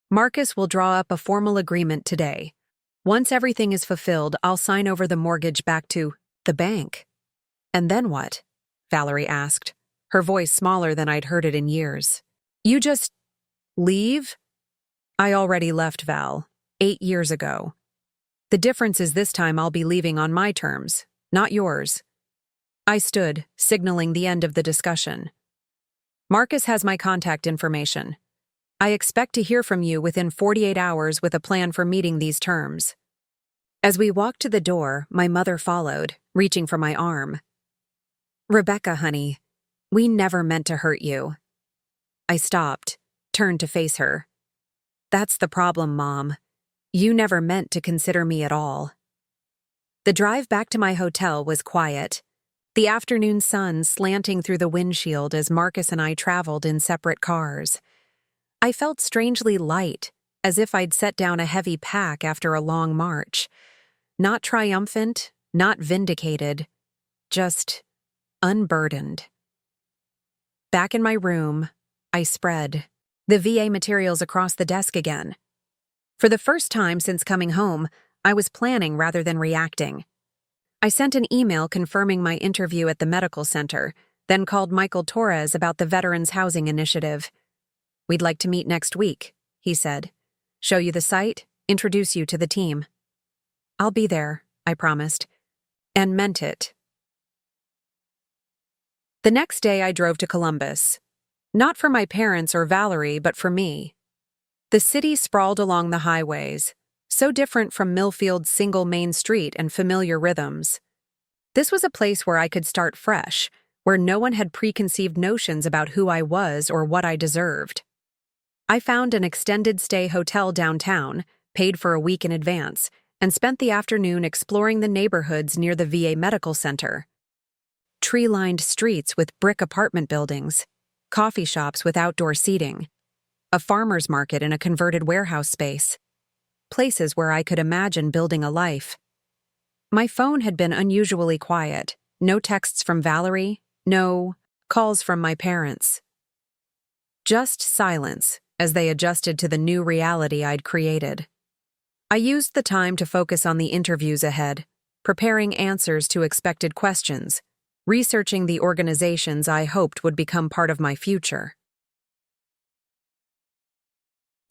Marcus will draw up a formal agreement today. Once everything is fulfilled, I'll sign over the mortgage back to the bank. And then what? Valerie asked, her voice smaller than I'd heard it in years. You just leave? I already left, Val, 8 years ago. The difference is this time I'll be leaving on my terms, not yours. I stood, signaling the end of the discussion. Marcus has my contact information. I expect to hear from you within 48 hours with a plan for meeting these terms. As we walked to the door, my mother followed, reaching for my arm. Rebecca, honey, we never meant to hurt you. I stopped, turned to face her. That's the problem, Mom. You never meant to consider me at all. The drive back to my hotel was quiet, the afternoon sun slanting through the windshield as Marcus and I traveled in separate cars. I felt strangely light, as if I'd set down a heavy pack after a long march. Not triumphant, not vindicated, just unburdened. Back in my room, I spread the VA materials across the desk again. For the first time since coming home, I was planning rather than reacting. I sent an email confirming my interview at the medical center, then called Michael Torres about the Veterans Housing Initiative. We'd like to meet next week, he said. Show you the site, introduce you to the team. I'll be there, I promised. And meant it. The next day I drove to Columbus. Not for my parents or Valerie, but for me. The city sprawled along the highways, so different from Millfield's single main street and familiar rhythms. This was a place where I could start fresh, where no one had preconceived notions about who I was or what I deserved. I found an extended-stay hotel downtown, paid for a week in advance, and spent the afternoon exploring the neighborhoods near the VA Medical Center. Tree-lined streets with brick apartment buildings, coffee shops with outdoor seating, a farmer's market in a converted warehouse space, places where I could imagine building a life. My phone had been unusually quiet, no texts from Valerie, no calls from my parents. Just silence as they adjusted to the new reality I'd created. I used the time to focus on the interviews ahead, preparing answers to expected questions, researching the organizations I hoped would become part of my future.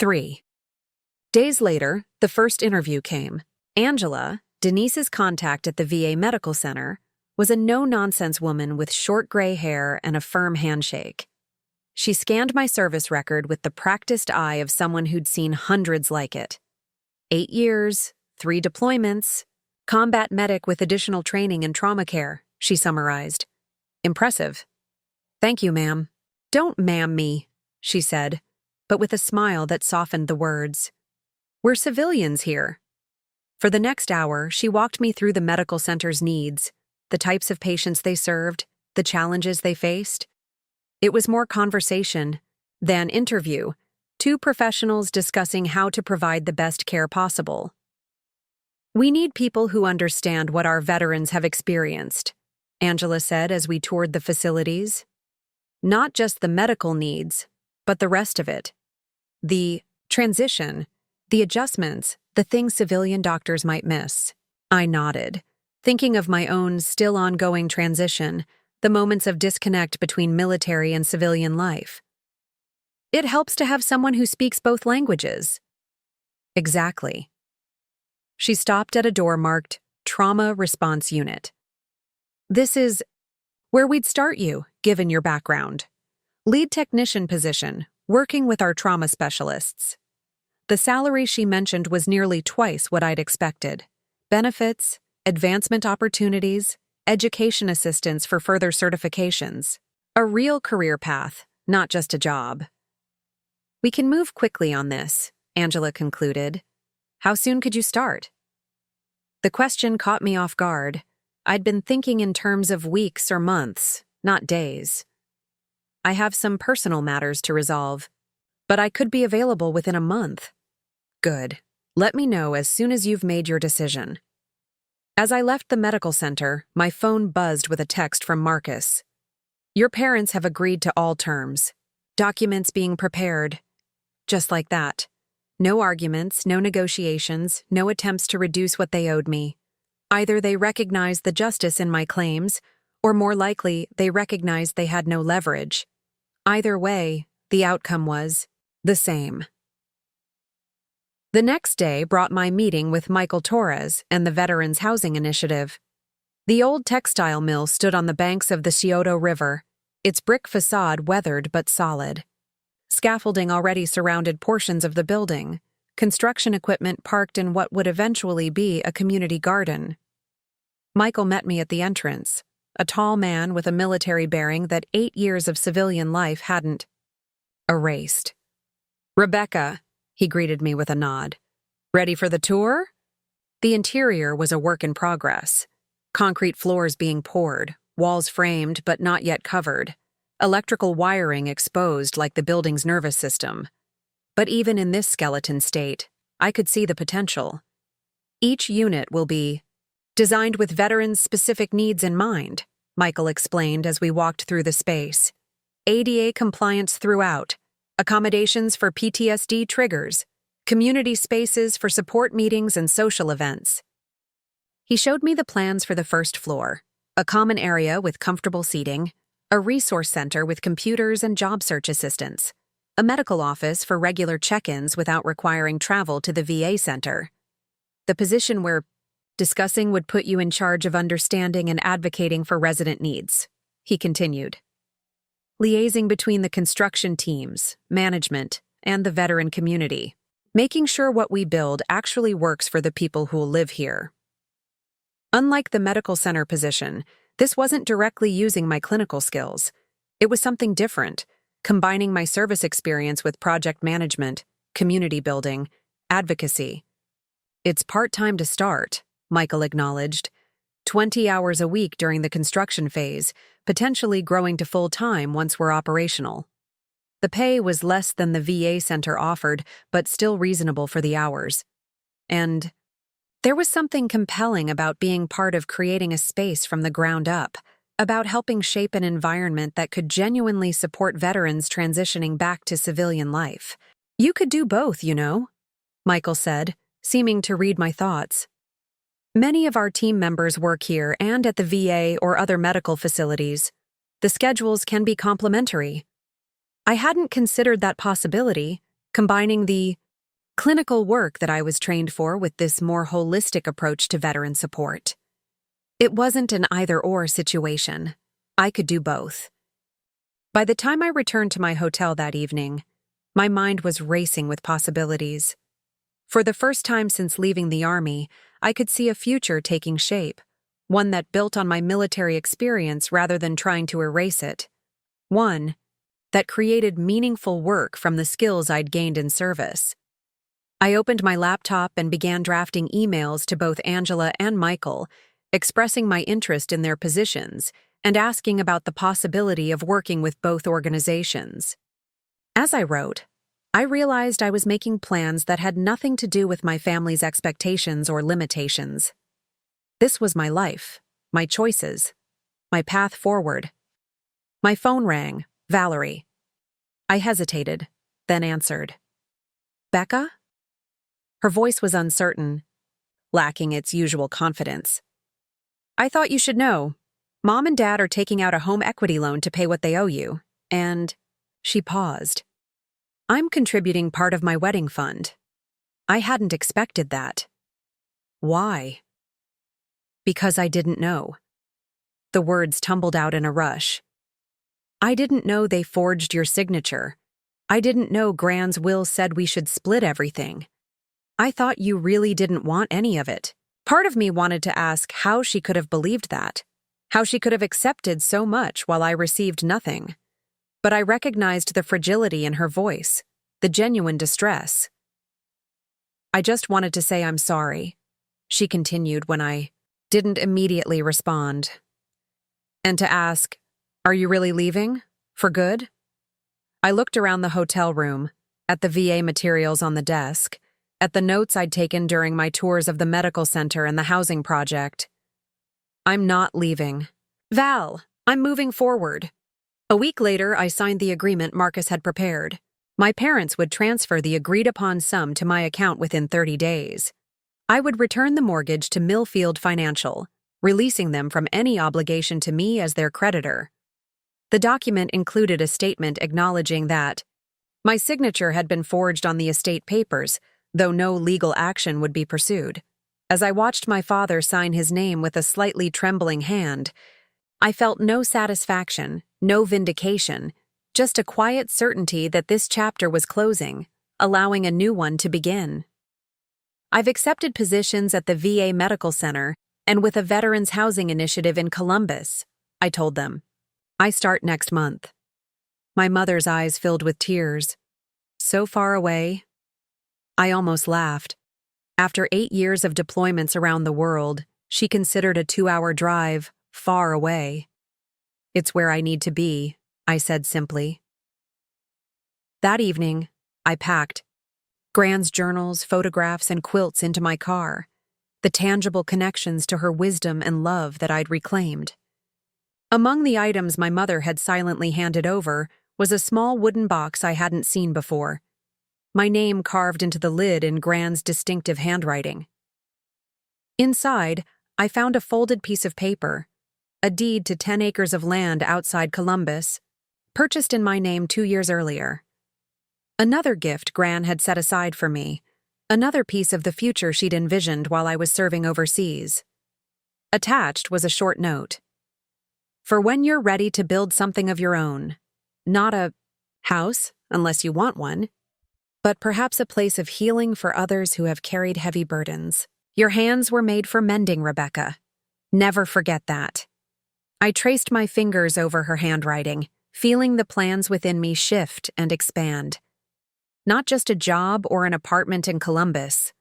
3. Days later, the first interview came. Angela, Denise's contact at the VA Medical Center, was a no-nonsense woman with short gray hair and a firm handshake. She scanned my service record with the practiced eye of someone who'd seen hundreds like it. 8 years, 3 deployments, combat medic with additional training in trauma care, she summarized. Impressive. Thank you, ma'am. Don't ma'am me, she said, but with a smile that softened the words. We're civilians here. For the next hour, she walked me through the medical center's needs, the types of patients they served, the challenges they faced. It was more conversation than interview, 2 professionals discussing how to provide the best care possible. We need people who understand what our veterans have experienced, Angela said as we toured the facilities. Not just the medical needs, but the rest of it. The transition, the adjustments, the things civilian doctors might miss. I nodded, thinking of my own still ongoing transition, the moments of disconnect between military and civilian life. It helps to have someone who speaks both languages. Exactly. She stopped at a door marked Trauma Response Unit. This is where we'd start you, given your background. Lead technician position, working with our trauma specialists. The salary she mentioned was nearly twice what I'd expected. Benefits, advancement opportunities, education assistance for further certifications. A real career path, not just a job. We can move quickly on this, Angela concluded. How soon could you start? The question caught me off guard. I'd been thinking in terms of weeks or months, not days. I have some personal matters to resolve, but I could be available within a month. Good. Let me know as soon as you've made your decision. As I left the medical center, my phone buzzed with a text from Marcus. Your parents have agreed to all terms. Documents being prepared. Just like that. No arguments, no negotiations, no attempts to reduce what they owed me. Either they recognized the justice in my claims, or more likely, they recognized they had no leverage. Either way, the outcome was the same. The next day brought my meeting with Michael Torres and the Veterans Housing Initiative. The old textile mill stood on the banks of the Scioto River, its brick facade weathered but solid. Scaffolding already surrounded portions of the building, construction equipment parked in what would eventually be a community garden. Michael met me at the entrance, a tall man with a military bearing that 8 years of civilian life hadn't erased. Rebecca, he greeted me with a nod. Ready for the tour? The interior was a work in progress. Concrete floors being poured, walls framed but not yet covered, electrical wiring exposed like the building's nervous system. But even in this skeleton state, I could see the potential. Each unit will be designed with veterans' specific needs in mind, Michael explained as we walked through the space. ADA compliance throughout, accommodations for PTSD triggers, community spaces for support meetings and social events. He showed me the plans for the first floor, a common area with comfortable seating, a resource center with computers and job search assistance, a medical office for regular check-ins without requiring travel to the VA center. The position where discussing would put you in charge of understanding and advocating for resident needs, he continued. Liaising between the construction teams, management, and the veteran community, making sure what we build actually works for the people who'll live here. Unlike the medical center position, this wasn't directly using my clinical skills. It was something different, combining my service experience with project management, community building, advocacy. It's part-time to start, Michael acknowledged. 20 hours a week during the construction phase, potentially growing to full-time once we're operational. The pay was less than the VA center offered, but still reasonable for the hours. And there was something compelling about being part of creating a space from the ground up, about helping shape an environment that could genuinely support veterans transitioning back to civilian life. You could do both, you know, Michael said, seeming to read my thoughts. Many of our team members work here and at the VA or other medical facilities. The schedules can be complementary. I hadn't considered that possibility, combining the clinical work that I was trained for with this more holistic approach to veteran support. It wasn't an either-or situation. I could do both. By the time I returned to my hotel that evening, my mind was racing with possibilities. For the first time since leaving the Army, I could see a future taking shape, one that built on my military experience rather than trying to erase it. One that created meaningful work from the skills I'd gained in service. I opened my laptop and began drafting emails to both Angela and Michael, expressing my interest in their positions and asking about the possibility of working with both organizations. As I wrote, I realized I was making plans that had nothing to do with my family's expectations or limitations. This was my life, my choices, my path forward. My phone rang. Valerie. I hesitated, then answered. Becca? Her voice was uncertain, lacking its usual confidence. I thought you should know. Mom and Dad are taking out a home equity loan to pay what they owe you, and she paused. I'm contributing part of my wedding fund. I hadn't expected that. Why? Because I didn't know. The words tumbled out in a rush. I didn't know they forged your signature. I didn't know Gran's will said we should split everything. I thought you really didn't want any of it. Part of me wanted to ask how she could have believed that, how she could have accepted so much while I received nothing. But I recognized the fragility in her voice, the genuine distress. I just wanted to say I'm sorry, she continued when I didn't immediately respond. And to ask, are you really leaving? For good? I looked around the hotel room, at the VA materials on the desk, at the notes I'd taken during my tours of the medical center and the housing project. I'm not leaving. Val, I'm moving forward. A week later, I signed the agreement Marcus had prepared. My parents would transfer the agreed-upon sum to my account within 30 days. I would return the mortgage to Millfield Financial, releasing them from any obligation to me as their creditor. The document included a statement acknowledging that my signature had been forged on the estate papers, though no legal action would be pursued. As I watched my father sign his name with a slightly trembling hand, I felt no satisfaction, no vindication, just a quiet certainty that this chapter was closing, allowing a new one to begin. I've accepted positions at the VA Medical Center and with a Veterans Housing Initiative in Columbus, I told them. I start next month. My mother's eyes filled with tears. So far away. I almost laughed. After 8 years of deployments around the world, she considered a 2-hour drive far away. It's where I need to be, I said simply. That evening, I packed Gran's journals, photographs, and quilts into my car, the tangible connections to her wisdom and love that I'd reclaimed. Among the items my mother had silently handed over was a small wooden box I hadn't seen before, my name carved into the lid in Gran's distinctive handwriting. Inside, I found a folded piece of paper, a deed to 10 acres of land outside Columbus, purchased in my name 2 years earlier. Another gift Gran had set aside for me, Another piece of the future she'd envisioned while I was serving overseas. Attached was a short note. For when you're ready to build something of your own. Not a house, unless you want one, but perhaps a place of healing for others who have carried heavy burdens. Your hands were made for mending, Rebecca. Never forget that. I traced my fingers over her handwriting, feeling the plans within me shift and expand. Not just a job or an apartment in Columbus,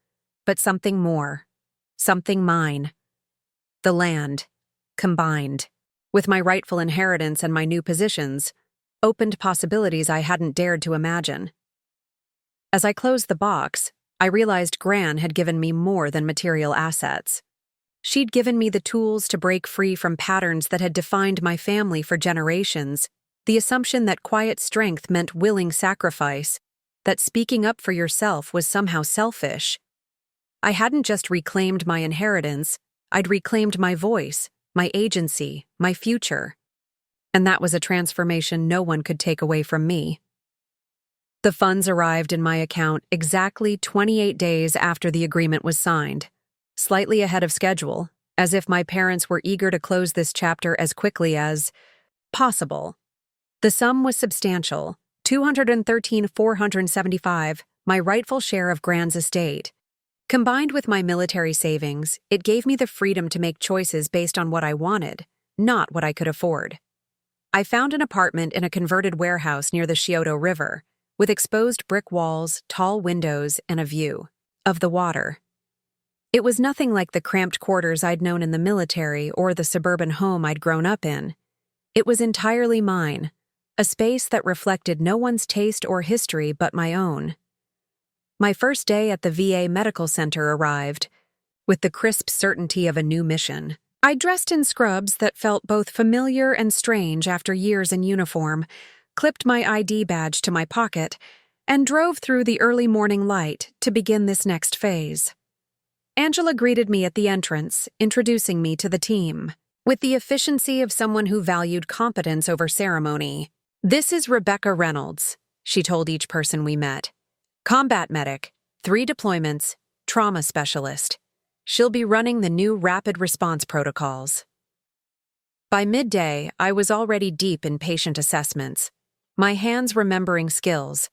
but something more. Something mine. The land, combined, with my rightful inheritance and my new positions, opened possibilities I hadn't dared to imagine. As I closed the box, I realized Gran had given me more than material assets. She'd given me the tools to break free from patterns that had defined my family for generations, the assumption that quiet strength meant willing sacrifice, that speaking up for yourself was somehow selfish. I hadn't just reclaimed my inheritance, I'd reclaimed my voice, my agency, my future. And that was a transformation no one could take away from me. The funds arrived in my account exactly 28 days after the agreement was signed, slightly ahead of schedule, as if my parents were eager to close this chapter as quickly as possible. The sum was substantial, $213,475, my rightful share of Gran's estate. Combined with my military savings, it gave me the freedom to make choices based on what I wanted, not what I could afford. I found an apartment in a converted warehouse near the Scioto River, with exposed brick walls, tall windows, and a view of the water. It was nothing like the cramped quarters I'd known in the military or the suburban home I'd grown up in. It was entirely mine, a space that reflected no one's taste or history but my own. My first day at the VA Medical Center arrived, with the crisp certainty of a new mission. I dressed in scrubs that felt both familiar and strange after years in uniform, clipped my ID badge to my pocket, and drove through the early morning light to begin this next phase. Angela greeted me at the entrance, introducing me to the team, with the efficiency of someone who valued competence over ceremony. "This is Rebecca Reynolds," she told each person we met. "Combat medic, 3 deployments, trauma specialist. She'll be running the new rapid response protocols." By midday, I was already deep in patient assessments, my hands remembering skills.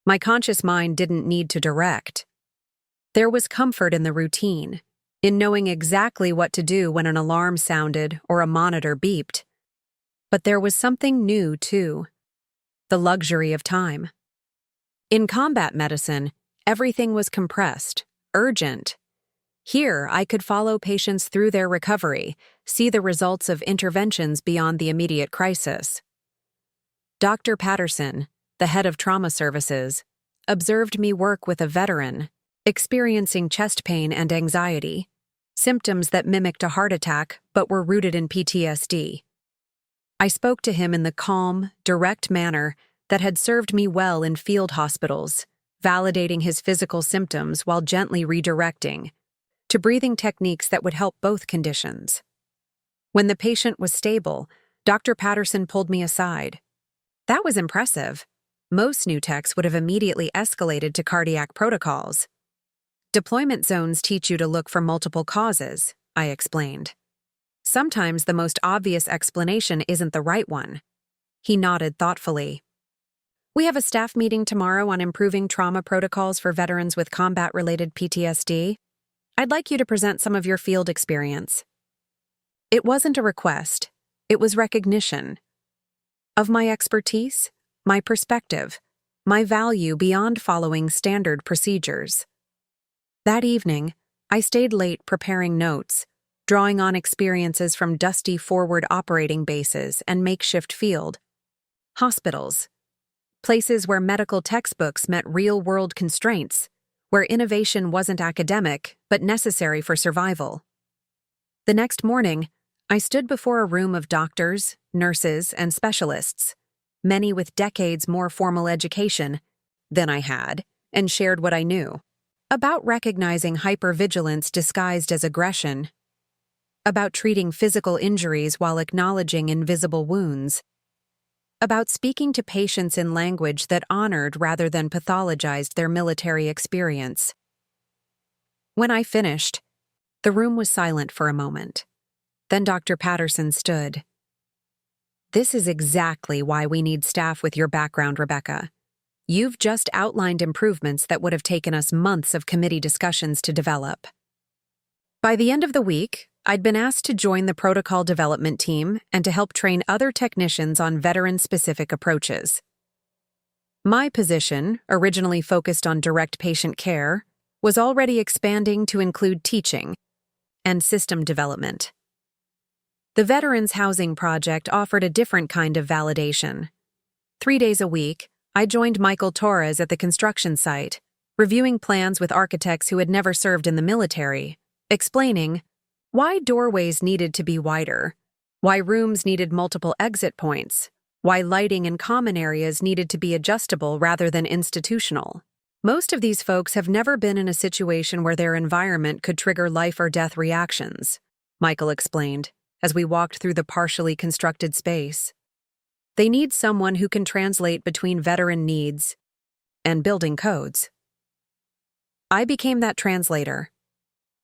My conscious mind didn't need to direct. There was comfort in the routine, in knowing exactly what to do when an alarm sounded or a monitor beeped. But there was something new, too. The luxury of time. In combat medicine, everything was compressed, urgent. Here, I could follow patients through their recovery, see the results of interventions beyond the immediate crisis. Dr. Patterson, the head of trauma services, observed me work with a veteran, experiencing chest pain and anxiety, symptoms that mimicked a heart attack but were rooted in PTSD. I spoke to him in the calm, direct manner that had served me well in field hospitals, validating his physical symptoms while gently redirecting to breathing techniques that would help both conditions. When the patient was stable, Dr. Patterson pulled me aside. That was impressive. Most new techs would have immediately escalated to cardiac protocols. Deployment zones teach you to look for multiple causes, I explained. Sometimes the most obvious explanation isn't the right one. He nodded thoughtfully. We have a staff meeting tomorrow on improving trauma protocols for veterans with combat-related PTSD. I'd like you to present some of your field experience. It wasn't a request. It was recognition. Of my expertise, my perspective, my value beyond following standard procedures. That evening, I stayed late preparing notes, drawing on experiences from dusty forward operating bases and makeshift field hospitals, places where medical textbooks met real-world constraints, where innovation wasn't academic but necessary for survival. The next morning, I stood before a room of doctors, nurses, and specialists, many with decades more formal education than I had, and shared what I knew. About recognizing hypervigilance disguised as aggression, about treating physical injuries while acknowledging invisible wounds, about speaking to patients in language that honored rather than pathologized their military experience. When I finished, the room was silent for a moment. Then Dr. Patterson stood. "This is exactly why we need staff with your background, Rebecca. You've just outlined improvements that would have taken us months of committee discussions to develop." By the end of the week, I'd been asked to join the protocol development team and to help train other technicians on veteran-specific approaches. My position, originally focused on direct patient care, was already expanding to include teaching and system development. The Veterans Housing Project offered a different kind of validation. 3 days a week, I joined Michael Torres at the construction site, reviewing plans with architects who had never served in the military, explaining why doorways needed to be wider, why rooms needed multiple exit points, why lighting in common areas needed to be adjustable rather than institutional. Most of these folks have never been in a situation where their environment could trigger life or death reactions, Michael explained, as we walked through the partially constructed space. They need someone who can translate between veteran needs and building codes. I became that translator.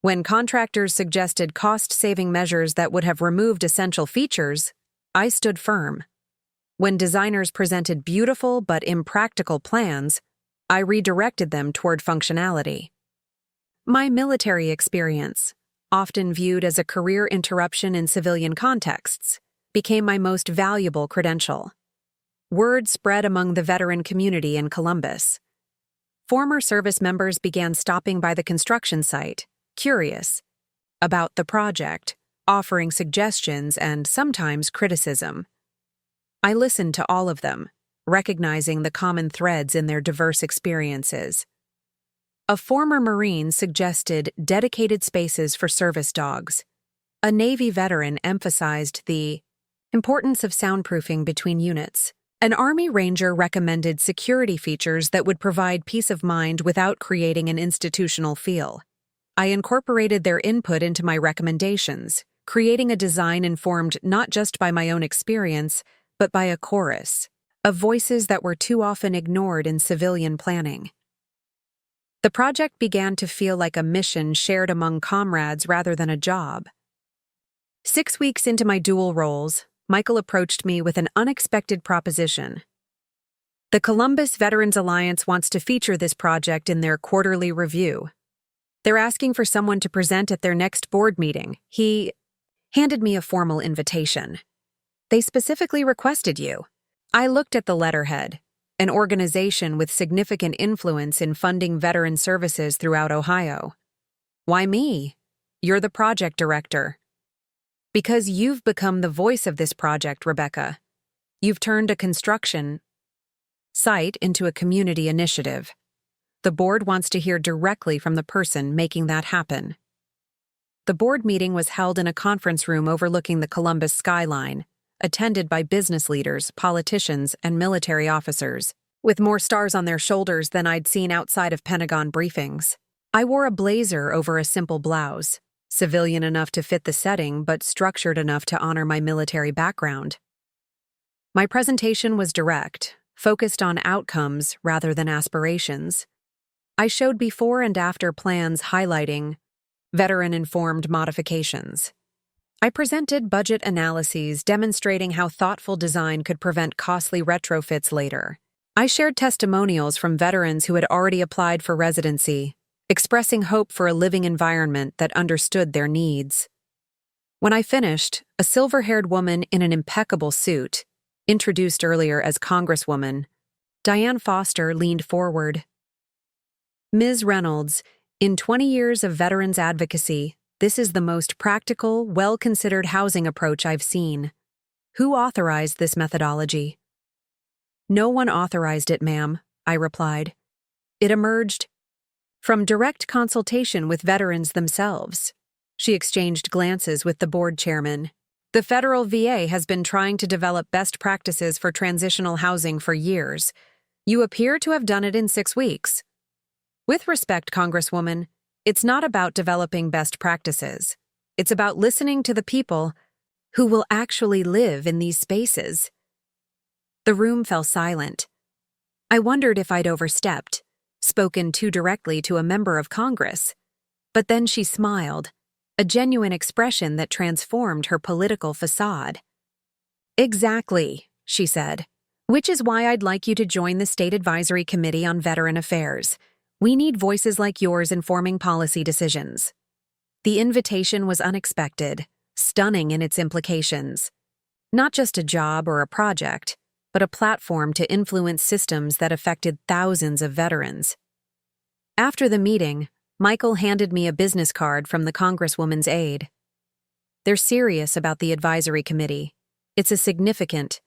When contractors suggested cost-saving measures that would have removed essential features, I stood firm. When designers presented beautiful but impractical plans, I redirected them toward functionality. My military experience, often viewed as a career interruption in civilian contexts, became my most valuable credential. Word spread among the veteran community in Columbus. Former service members began stopping by the construction site, curious about the project, offering suggestions and sometimes criticism. I listened to all of them, recognizing the common threads in their diverse experiences. A former Marine suggested dedicated spaces for service dogs. A Navy veteran emphasized the importance of soundproofing between units. An Army Ranger recommended security features that would provide peace of mind without creating an institutional feel. I incorporated their input into my recommendations, creating a design informed not just by my own experience, but by a chorus of voices that were too often ignored in civilian planning. The project began to feel like a mission shared among comrades rather than a job. 6 weeks into my dual roles, Michael approached me with an unexpected proposition. The Columbus Veterans Alliance wants to feature this project in their quarterly review. They're asking for someone to present at their next board meeting. He handed me a formal invitation. They specifically requested you. I looked at the letterhead, an organization with significant influence in funding veteran services throughout Ohio. Why me? You're the project director. Because you've become the voice of this project, Rebecca. You've turned a construction site into a community initiative. The board wants to hear directly from the person making that happen. The board meeting was held in a conference room overlooking the Columbus skyline, attended by business leaders, politicians, and military officers, with more stars on their shoulders than I'd seen outside of Pentagon briefings. I wore a blazer over a simple blouse, civilian enough to fit the setting but structured enough to honor my military background. My presentation was direct, focused on outcomes rather than aspirations. I showed before and after plans highlighting veteran-informed modifications. I presented budget analyses demonstrating how thoughtful design could prevent costly retrofits later. I shared testimonials from veterans who had already applied for residency, expressing hope for a living environment that understood their needs. When I finished, a silver-haired woman in an impeccable suit, introduced earlier as Congresswoman, Diane Foster, leaned forward. Ms. Reynolds, in 20 years of veterans advocacy, this is the most practical, well-considered housing approach I've seen. Who authorized this methodology? No one authorized it, ma'am, I replied. It emerged from direct consultation with veterans themselves. She exchanged glances with the board chairman. The federal VA has been trying to develop best practices for transitional housing for years. You appear to have done it in 6 weeks. With respect, Congresswoman, it's not about developing best practices. It's about listening to the people who will actually live in these spaces. The room fell silent. I wondered if I'd overstepped, spoken too directly to a member of Congress. But then she smiled, a genuine expression that transformed her political facade. "Exactly," she said. "Which is why I'd like you to join the State Advisory Committee on Veteran Affairs. We need voices like yours informing policy decisions." The invitation was unexpected, stunning in its implications. Not just a job or a project, but a platform to influence systems that affected thousands of veterans. After the meeting, Michael handed me a business card from the Congresswoman's aide. "They're serious about the advisory committee. It's a significant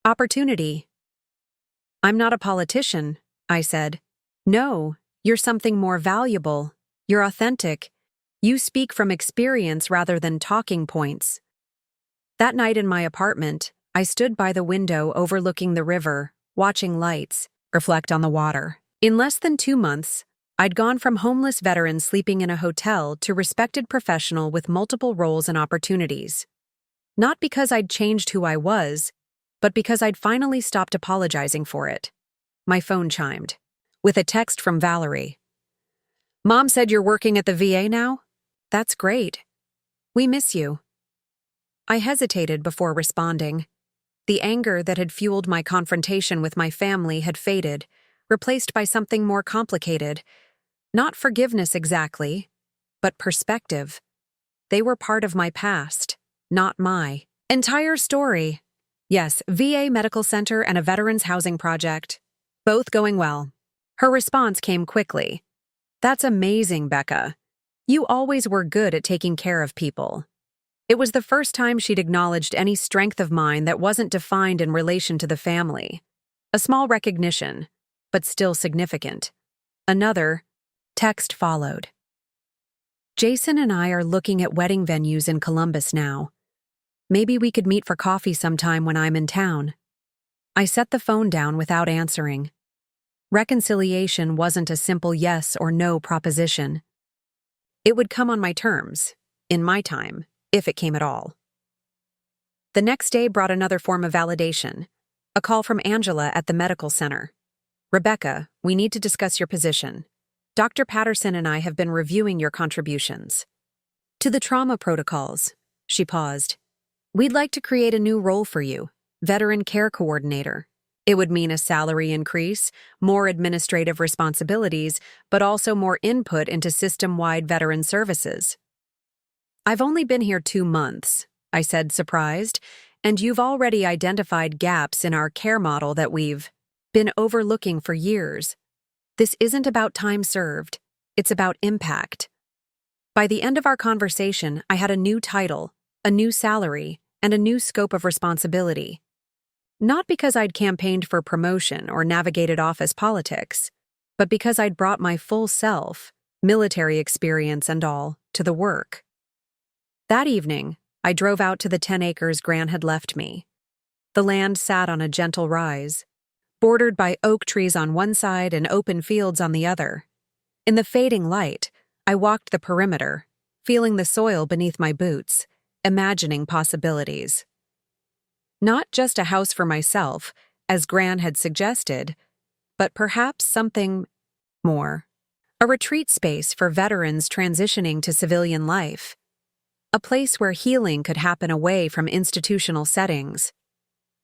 opportunity." "I'm not a politician," I said. "No, you're something more valuable. You're authentic. You speak from experience rather than talking points." That night in my apartment, I stood by the window overlooking the river, watching lights reflect on the water. In less than 2 months, I'd gone from homeless veteran sleeping in a hotel to respected professional with multiple roles and opportunities. Not because I'd changed who I was, but because I'd finally stopped apologizing for it. My phone chimed, with a text from Valerie. "Mom said you're working at the VA now? That's great. We miss you." I hesitated before responding. The anger that had fueled my confrontation with my family had faded, replaced by something more complicated. Not forgiveness exactly, but perspective. They were part of my past, not my entire story. Yes, VA Medical Center and a veterans housing project. Both going well. Her response came quickly. "That's amazing, Becca. You always were good at taking care of people." It was the first time she'd acknowledged any strength of mine that wasn't defined in relation to the family. A small recognition, but still significant. Another text followed. "Jason and I are looking at wedding venues in Columbus now. Maybe we could meet for coffee sometime when I'm in town." I set the phone down without answering. Reconciliation wasn't a simple yes or no proposition. It would come on my terms, in my time, if it came at all. The next day brought another form of validation, a call from Angela at the medical center. "Rebecca, we need to discuss your position. Dr. Patterson and I have been reviewing your contributions to the trauma protocols." She paused. "We'd like to create a new role for you, Veteran Care Coordinator. It would mean a salary increase, more administrative responsibilities, but also more input into system-wide veteran services." "I've only been here 2 months," I said, surprised, "and you've already identified gaps in our care model that we've been overlooking for years. This isn't about time served, it's about impact." By the end of our conversation, I had a new title, a new salary, and a new scope of responsibility. Not because I'd campaigned for promotion or navigated office politics, but because I'd brought my full self, military experience and all, to the work. That evening, I drove out to the 10 acres Gran had left me. The land sat on a gentle rise, bordered by oak trees on one side and open fields on the other. In the fading light, I walked the perimeter, feeling the soil beneath my boots, imagining possibilities. Not just a house for myself, as Gran had suggested, but perhaps something more. A retreat space for veterans transitioning to civilian life. A place where healing could happen away from institutional settings.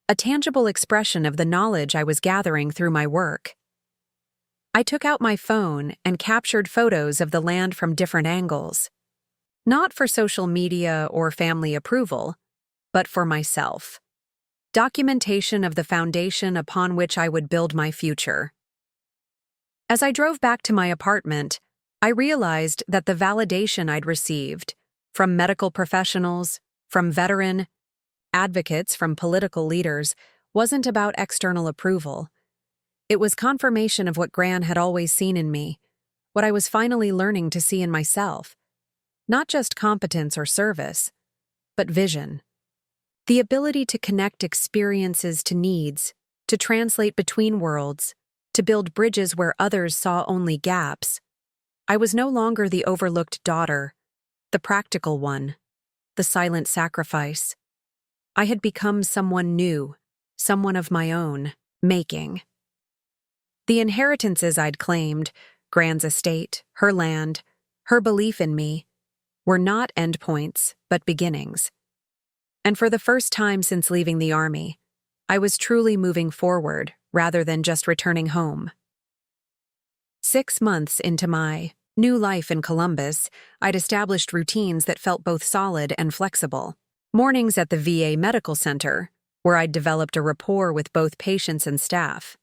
A tangible expression of the knowledge I was gathering through my work. I took out my phone and captured photos of the land from different angles. Not for social media or family approval, but for myself. Documentation of the foundation upon which I would build my future. As I drove back to my apartment, I realized that the validation I'd received, from medical professionals, from veteran advocates, from political leaders, wasn't about external approval. It was confirmation of what Gran had always seen in me, what I was finally learning to see in myself. Not just competence or service, but vision. The ability to connect experiences to needs, to translate between worlds, to build bridges where others saw only gaps. I was no longer the overlooked daughter, the practical one, the silent sacrifice. I had become someone new, someone of my own making. The inheritances I'd claimed, Gran's estate, her land, Her belief in me were not endpoints, but beginnings. And for the first time since leaving the army, I was truly moving forward rather than just returning home. 6 months into my new life in Columbus, I'd established routines that felt both solid and flexible. Mornings at the VA Medical Center, where I'd developed a rapport with both patients and staff.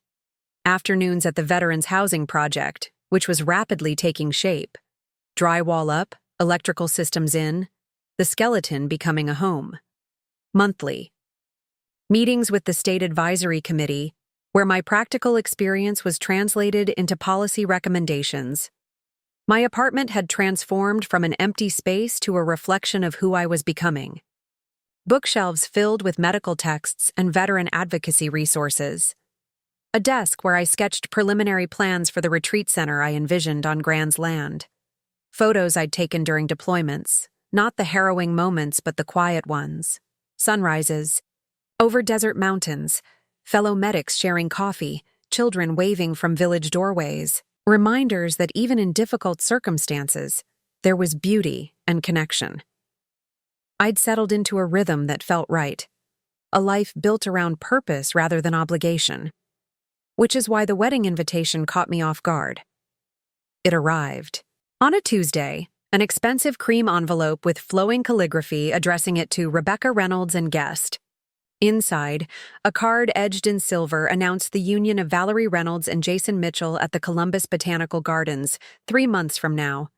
Afternoons at the Veterans Housing Project, which was rapidly taking shape. Drywall up, electrical systems in, the skeleton becoming a home. Monthly. Meetings with the State Advisory Committee, where my practical experience was translated into policy recommendations. My apartment had transformed from an empty space to a reflection of who I was becoming. Bookshelves filled with medical texts and veteran advocacy resources. A desk where I sketched preliminary plans for the retreat center I envisioned on Grand's land. Photos I'd taken during deployments, not the harrowing moments but the quiet ones. Sunrises, over desert mountains, fellow medics sharing coffee, children waving from village doorways. Reminders that even in difficult circumstances, there was beauty and connection. I'd settled into a rhythm that felt right, a life built around purpose rather than obligation. Which is why the wedding invitation caught me off guard. It arrived. On a Tuesday, an expensive cream envelope with flowing calligraphy addressing it to Rebecca Reynolds and guest. Inside, a card edged in silver announced the union of Valerie Reynolds and Jason Mitchell at the Columbus Botanical Gardens, 3 months from now.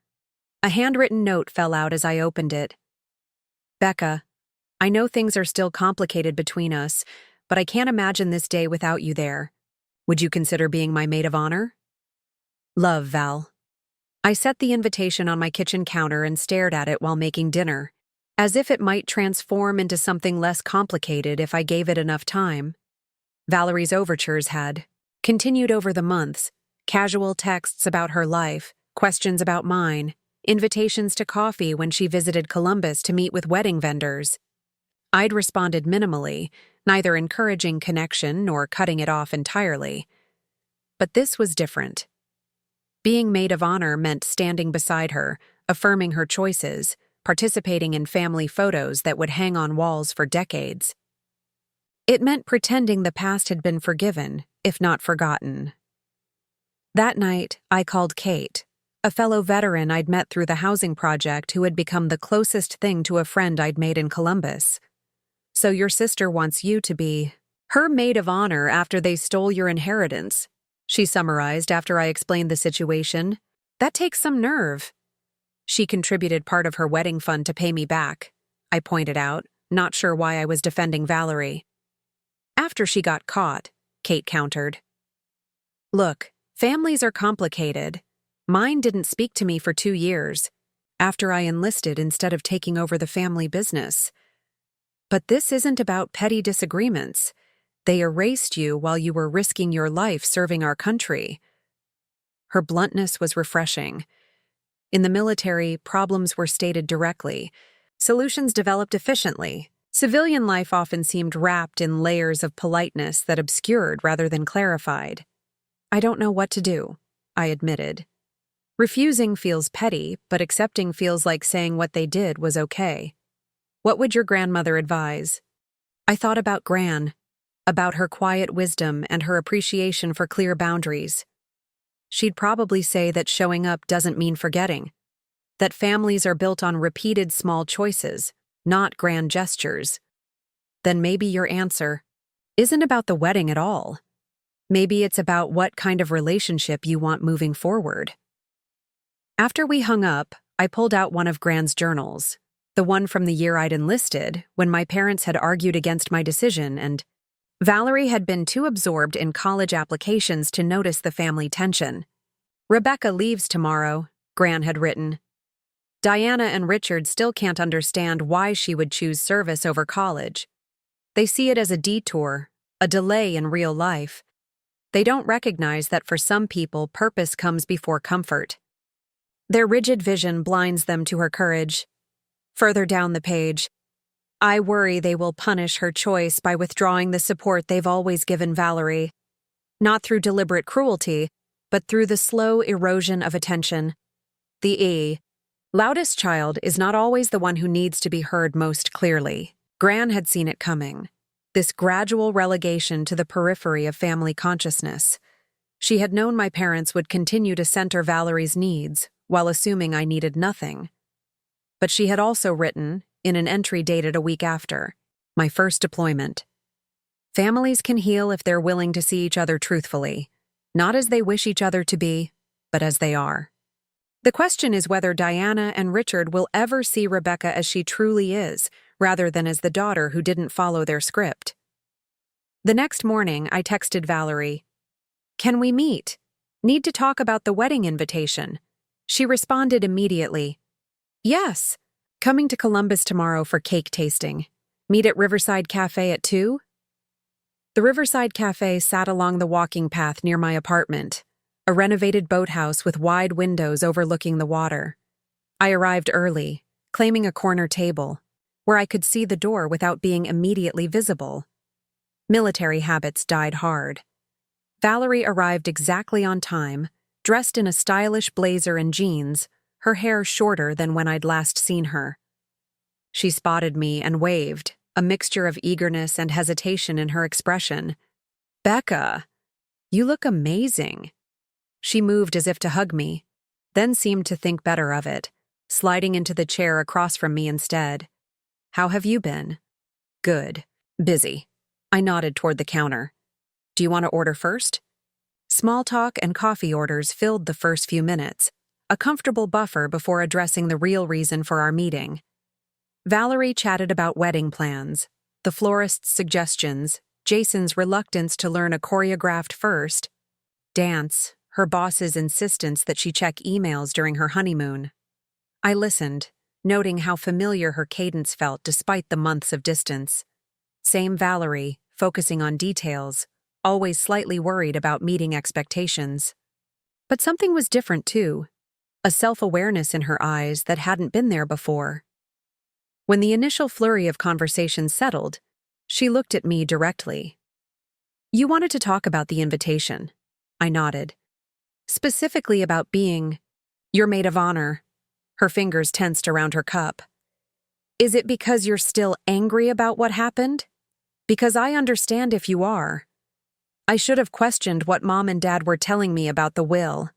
A handwritten note fell out as I opened it. Becca, I know things are still complicated between us, but I can't imagine this day without you there. Would you consider being my maid of honor? Love, Val. I set the invitation on my kitchen counter and stared at it while making dinner, as if it might transform into something less complicated if I gave it enough time. Valerie's overtures had continued over the months, casual texts about her life, questions about mine, invitations to coffee when she visited Columbus to meet with wedding vendors. I'd responded minimally, neither encouraging connection nor cutting it off entirely. But this was different. Being maid of honor meant standing beside her, affirming her choices, participating in family photos that would hang on walls for decades. It meant pretending the past had been forgiven, if not forgotten. That night, I called Kate, a fellow veteran I'd met through the housing project who had become the closest thing to a friend I'd made in Columbus. So your sister wants you to be her maid of honor after they stole your inheritance, she summarized after I explained the situation. That takes some nerve. She contributed part of her wedding fund to pay me back, I pointed out, not sure why I was defending Valerie. After she got caught, Kate countered. Look, families are complicated. Mine didn't speak to me for 2 years, after I enlisted instead of taking over the family business. But this isn't about petty disagreements. They erased you while you were risking your life serving our country. Her bluntness was refreshing. In the military, problems were stated directly. Solutions developed efficiently. Civilian life often seemed wrapped in layers of politeness that obscured rather than clarified. I don't know what to do, I admitted. Refusing feels petty, but accepting feels like saying what they did was okay. What would your grandmother advise? I thought about Gran, about her quiet wisdom and her appreciation for clear boundaries. She'd probably say that showing up doesn't mean forgetting, that families are built on repeated small choices, not grand gestures. Then maybe your answer isn't about the wedding at all. Maybe it's about what kind of relationship you want moving forward. After we hung up, I pulled out one of Gran's journals, the one from the year I'd enlisted, when my parents had argued against my decision and Valerie had been too absorbed in college applications to notice the family tension. Rebecca leaves tomorrow, Gran had written. Diana and Richard still can't understand why she would choose service over college. They see it as a detour, a delay in real life. They don't recognize that for some people, purpose comes before comfort. Their rigid vision blinds them to her courage. Further down the page, I worry they will punish her choice by withdrawing the support they've always given Valerie. Not through deliberate cruelty, but through the slow erosion of attention. The E. Loudest child is not always the one who needs to be heard most clearly. Gran had seen it coming. This gradual relegation to the periphery of family consciousness. She had known my parents would continue to center Valerie's needs while assuming I needed nothing. But she had also written, in an entry dated a week after, my first deployment. Families can heal if they're willing to see each other truthfully, not as they wish each other to be, but as they are. The question is whether Diana and Richard will ever see Rebecca as she truly is, rather than as the daughter who didn't follow their script. The next morning, I texted Valerie, "Can we meet? Need to talk about the wedding invitation." She responded immediately, "Yes, coming to Columbus tomorrow for cake tasting. Meet at Riverside Cafe at 2?" The Riverside Cafe sat along the walking path near my apartment, a renovated boathouse with wide windows overlooking the water. I arrived early, claiming a corner table, where I could see the door without being immediately visible. Military habits died hard. Valerie arrived exactly on time, dressed in a stylish blazer and jeans, her hair shorter than when I'd last seen her. She spotted me and waved, a mixture of eagerness and hesitation in her expression. "Becca, you look amazing." She moved as if to hug me, then seemed to think better of it, sliding into the chair across from me instead. "How have you been?" "Good. Busy." I nodded toward the counter. "Do you want to order first?" Small talk and coffee orders filled the first few minutes, a comfortable buffer before addressing the real reason for our meeting. Valerie chatted about wedding plans, the florist's suggestions, Jason's reluctance to learn a choreographed first, dance, her boss's insistence that she check emails during her honeymoon. I listened, noting how familiar her cadence felt despite the months of distance. Same Valerie, focusing on details, always slightly worried about meeting expectations. But something was different too, a self-awareness in her eyes that hadn't been there before. When the initial flurry of conversation settled, she looked at me directly. "You wanted to talk about the invitation." I nodded. "Specifically about being your maid of honor." Her fingers tensed around her cup. "Is it because you're still angry about what happened? Because I understand if you are. I should have questioned what Mom and Dad were telling me about the will.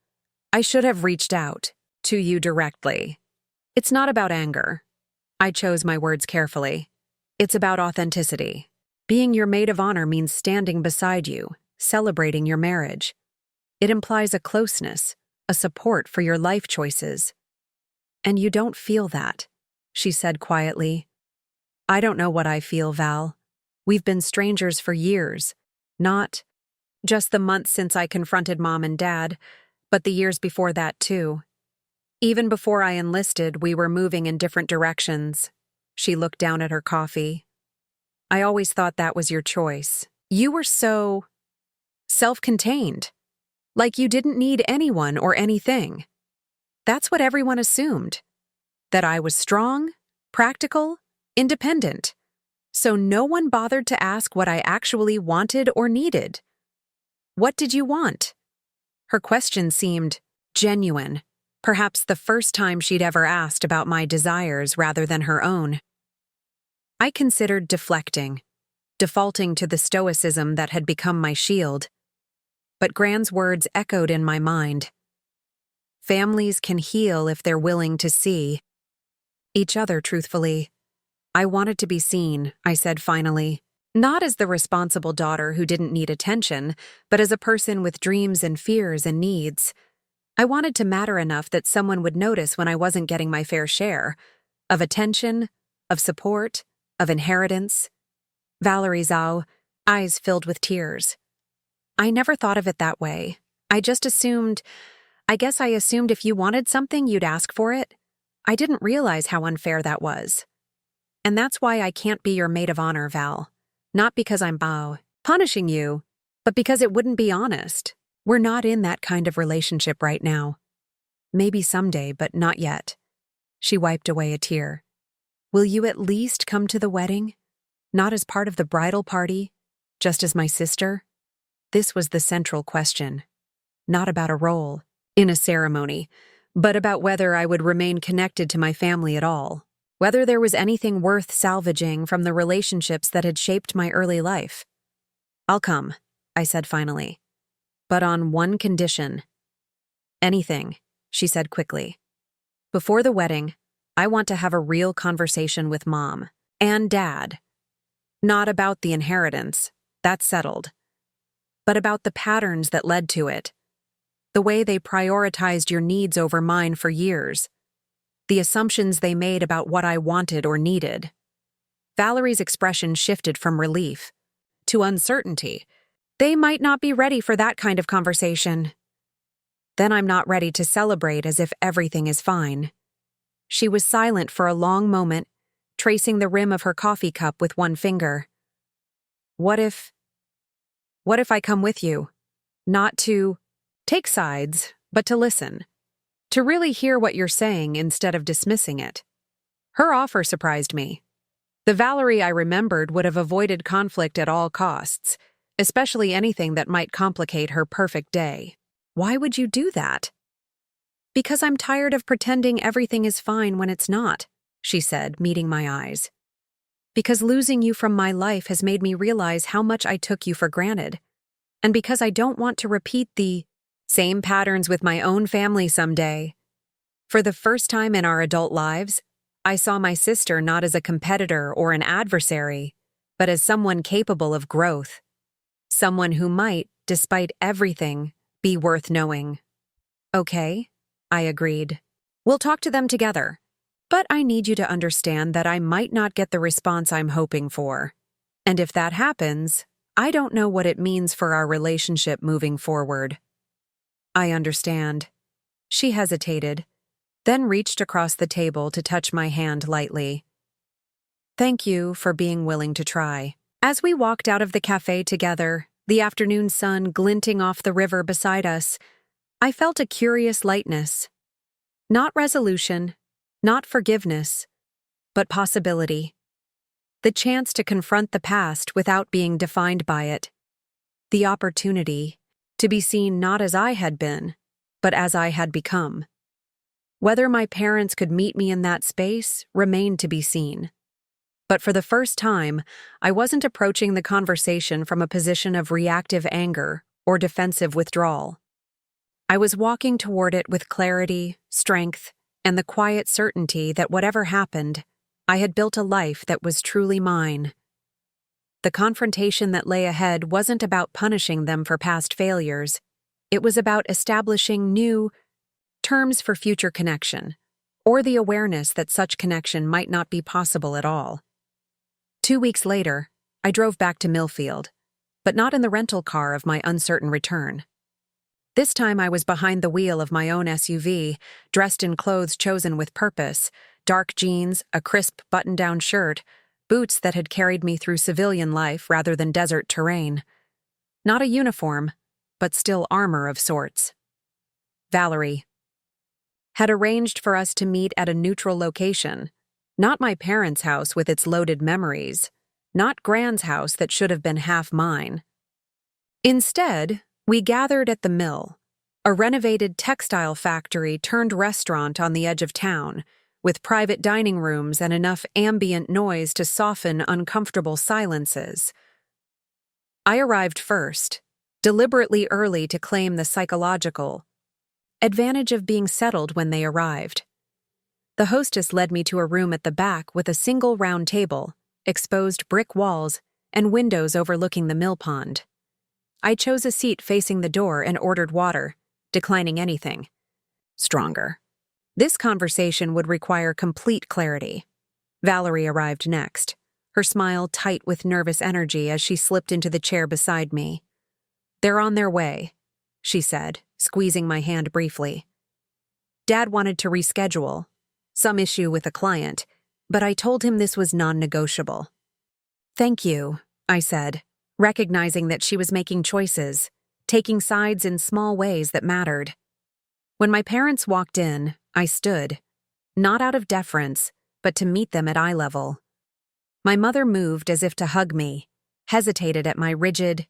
I should have reached out to you directly. It's not about anger." I chose my words carefully. "It's about authenticity. Being your maid of honor means standing beside you, celebrating your marriage. It implies a closeness, a support for your life choices. And you don't feel that," she said quietly. "I don't know what I feel, Val. We've been strangers for years, not just the months since I confronted Mom and Dad, but the years before that too. Even before I enlisted, we were moving in different directions." She looked down at her coffee. "I always thought that was your choice. You were so self-contained, like you didn't need anyone or anything. That's what everyone assumed, that I was strong, practical, independent. So no one bothered to ask what I actually wanted or needed. What did you want?" Her question seemed genuine, perhaps the first time she'd ever asked about my desires rather than her own. I considered deflecting, defaulting to the stoicism that had become my shield. But Gran's words echoed in my mind. Families can heal if they're willing to see each other truthfully. I wanted to be seen, I said finally, not as the responsible daughter who didn't need attention, but as a person with dreams and fears and needs. I wanted to matter enough that someone would notice when I wasn't getting my fair share of attention, of support, of inheritance. Valerie's eyes filled with tears. "I never thought of it that way. I guess I assumed if you wanted something, you'd ask for it. I didn't realize how unfair that was. And that's why I can't be your maid of honor, Val. Not because I'm punishing you, but because it wouldn't be honest. We're not in that kind of relationship right now. Maybe someday, but not yet." She wiped away a tear. "Will you at least come to the wedding? Not as part of the bridal party, just as my sister?" This was the central question. Not about a role in a ceremony, but about whether I would remain connected to my family at all, whether there was anything worth salvaging from the relationships that had shaped my early life. "I'll come," I said finally, "but on one condition." "Anything," she said quickly. "Before the wedding, I want to have a real conversation with Mom and Dad. Not about the inheritance, that's settled, but about the patterns that led to it. The way they prioritized your needs over mine for years. The assumptions they made about what I wanted or needed." Valerie's expression shifted from relief to uncertainty. "They might not be ready for that kind of conversation." "Then I'm not ready to celebrate as if everything is fine." She was silent for a long moment, tracing the rim of her coffee cup with one finger. What if I come with you? Not to take sides, but to listen. To really hear what you're saying instead of dismissing it." Her offer surprised me. The Valerie I remembered would have avoided conflict at all costs, especially anything that might complicate her perfect day. "Why would you do that?" "Because I'm tired of pretending everything is fine when it's not," she said, meeting my eyes. "Because losing you from my life has made me realize how much I took you for granted. And because I don't want to repeat the same patterns with my own family someday." For the first time in our adult lives, I saw my sister not as a competitor or an adversary, but as someone capable of growth. Someone who might, despite everything, be worth knowing. "Okay," I agreed. "We'll talk to them together. But I need you to understand that I might not get the response I'm hoping for. And if that happens, I don't know what it means for our relationship moving forward." "I understand." She hesitated, then reached across the table to touch my hand lightly. "Thank you for being willing to try." As we walked out of the cafe together, the afternoon sun glinting off the river beside us, I felt a curious lightness. Not resolution, not forgiveness, but possibility. The chance to confront the past without being defined by it. The opportunity to be seen not as I had been, but as I had become. Whether my parents could meet me in that space remained to be seen. But for the first time, I wasn't approaching the conversation from a position of reactive anger or defensive withdrawal. I was walking toward it with clarity, strength, and the quiet certainty that whatever happened, I had built a life that was truly mine. The confrontation that lay ahead wasn't about punishing them for past failures. It was about establishing new terms for future connection, or the awareness that such connection might not be possible at all. 2 weeks later, I drove back to Millfield, but not in the rental car of my uncertain return. This time I was behind the wheel of my own SUV, dressed in clothes chosen with purpose, dark jeans, a crisp button-down shirt, boots that had carried me through civilian life rather than desert terrain. Not a uniform, but still armor of sorts. Valerie had arranged for us to meet at a neutral location, not my parents' house with its loaded memories, not Gran's house that should have been half mine. Instead, we gathered at the Mill, a renovated textile factory turned restaurant on the edge of town, with private dining rooms and enough ambient noise to soften uncomfortable silences. I arrived first, deliberately early to claim the psychological advantage of being settled when they arrived. The hostess led me to a room at the back with a single round table, exposed brick walls, and windows overlooking the mill pond. I chose a seat facing the door and ordered water, declining anything stronger. This conversation would require complete clarity. Valerie arrived next, her smile tight with nervous energy as she slipped into the chair beside me. "They're on their way," she said, squeezing my hand briefly. "Dad wanted to reschedule, some issue with a client, but I told him this was non-negotiable." "Thank you," I said, recognizing that she was making choices, taking sides in small ways that mattered. When my parents walked in, I stood, not out of deference, but to meet them at eye level. My mother moved as if to hug me, hesitated at my rigid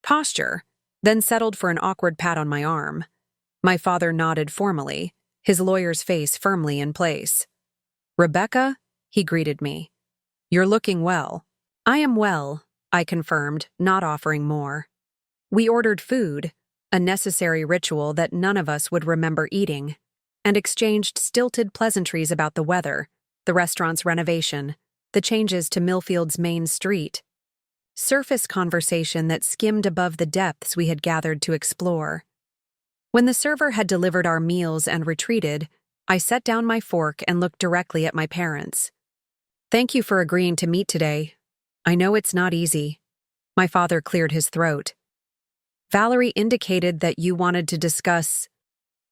posture, then settled for an awkward pat on my arm. My father nodded formally, his lawyer's face firmly in place. "Rebecca," he greeted me. "You're looking well." "I am well," I confirmed, not offering more. We ordered food, a necessary ritual that none of us would remember eating, and exchanged stilted pleasantries about the weather, the restaurant's renovation, the changes to Millfield's main street. Surface conversation that skimmed above the depths we had gathered to explore. When the server had delivered our meals and retreated, I set down my fork and looked directly at my parents. "Thank you for agreeing to meet today. I know it's not easy." My father cleared his throat. "Valerie indicated that you wanted to discuss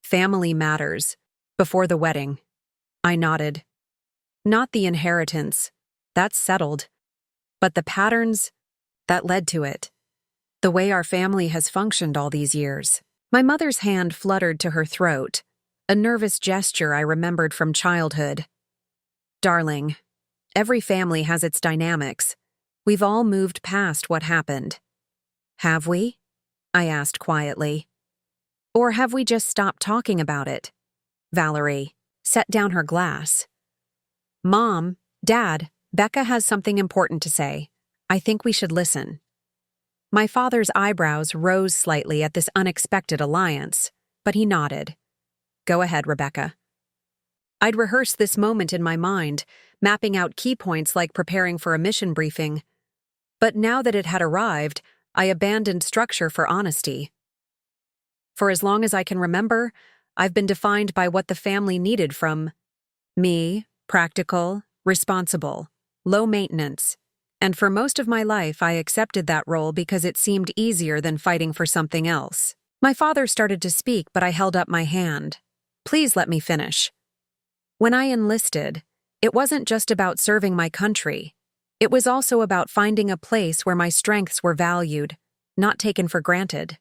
family matters before the wedding." I nodded. "Not the inheritance. That's settled. But the patterns that led to it. The way our family has functioned all these years." My mother's hand fluttered to her throat, a nervous gesture I remembered from childhood. "Darling, every family has its dynamics. We've all moved past what happened." "Have we?" I asked quietly. "Or have we just stopped talking about it?" Valerie set down her glass. "Mom, Dad, Becca has something important to say. I think we should listen." My father's eyebrows rose slightly at this unexpected alliance, but he nodded. "Go ahead, Rebecca." I'd rehearsed this moment in my mind, mapping out key points like preparing for a mission briefing. But now that it had arrived, I abandoned structure for honesty. For as long as I can remember, I've been defined by what the family needed from me: practical, responsible, low maintenance. And for most of my life, I accepted that role because it seemed easier than fighting for something else. My father started to speak, but I held up my hand. "Please let me finish." When I enlisted, it wasn't just about serving my country. It was also about finding a place where my strengths were valued, not taken for granted.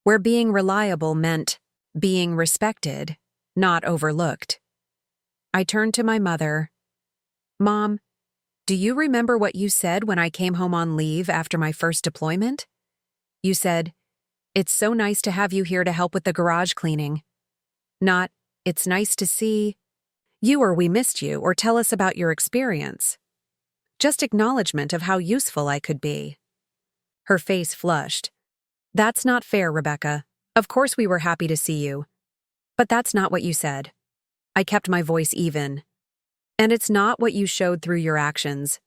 Where being reliable meant being respected, not overlooked. I turned to my mother. "Mom, do you remember what you said when I came home on leave after my first deployment? You said, 'It's so nice to have you here to help with the garage cleaning.' Not, 'It's nice to see you,' or 'We missed you,' or 'Tell us about your experience.' Just acknowledgement of how useful I could be." Her face flushed. "That's not fair, Rebecca. Of course we were happy to see you. But that's not what you said." I kept my voice even. "And it's not what you showed through your actions.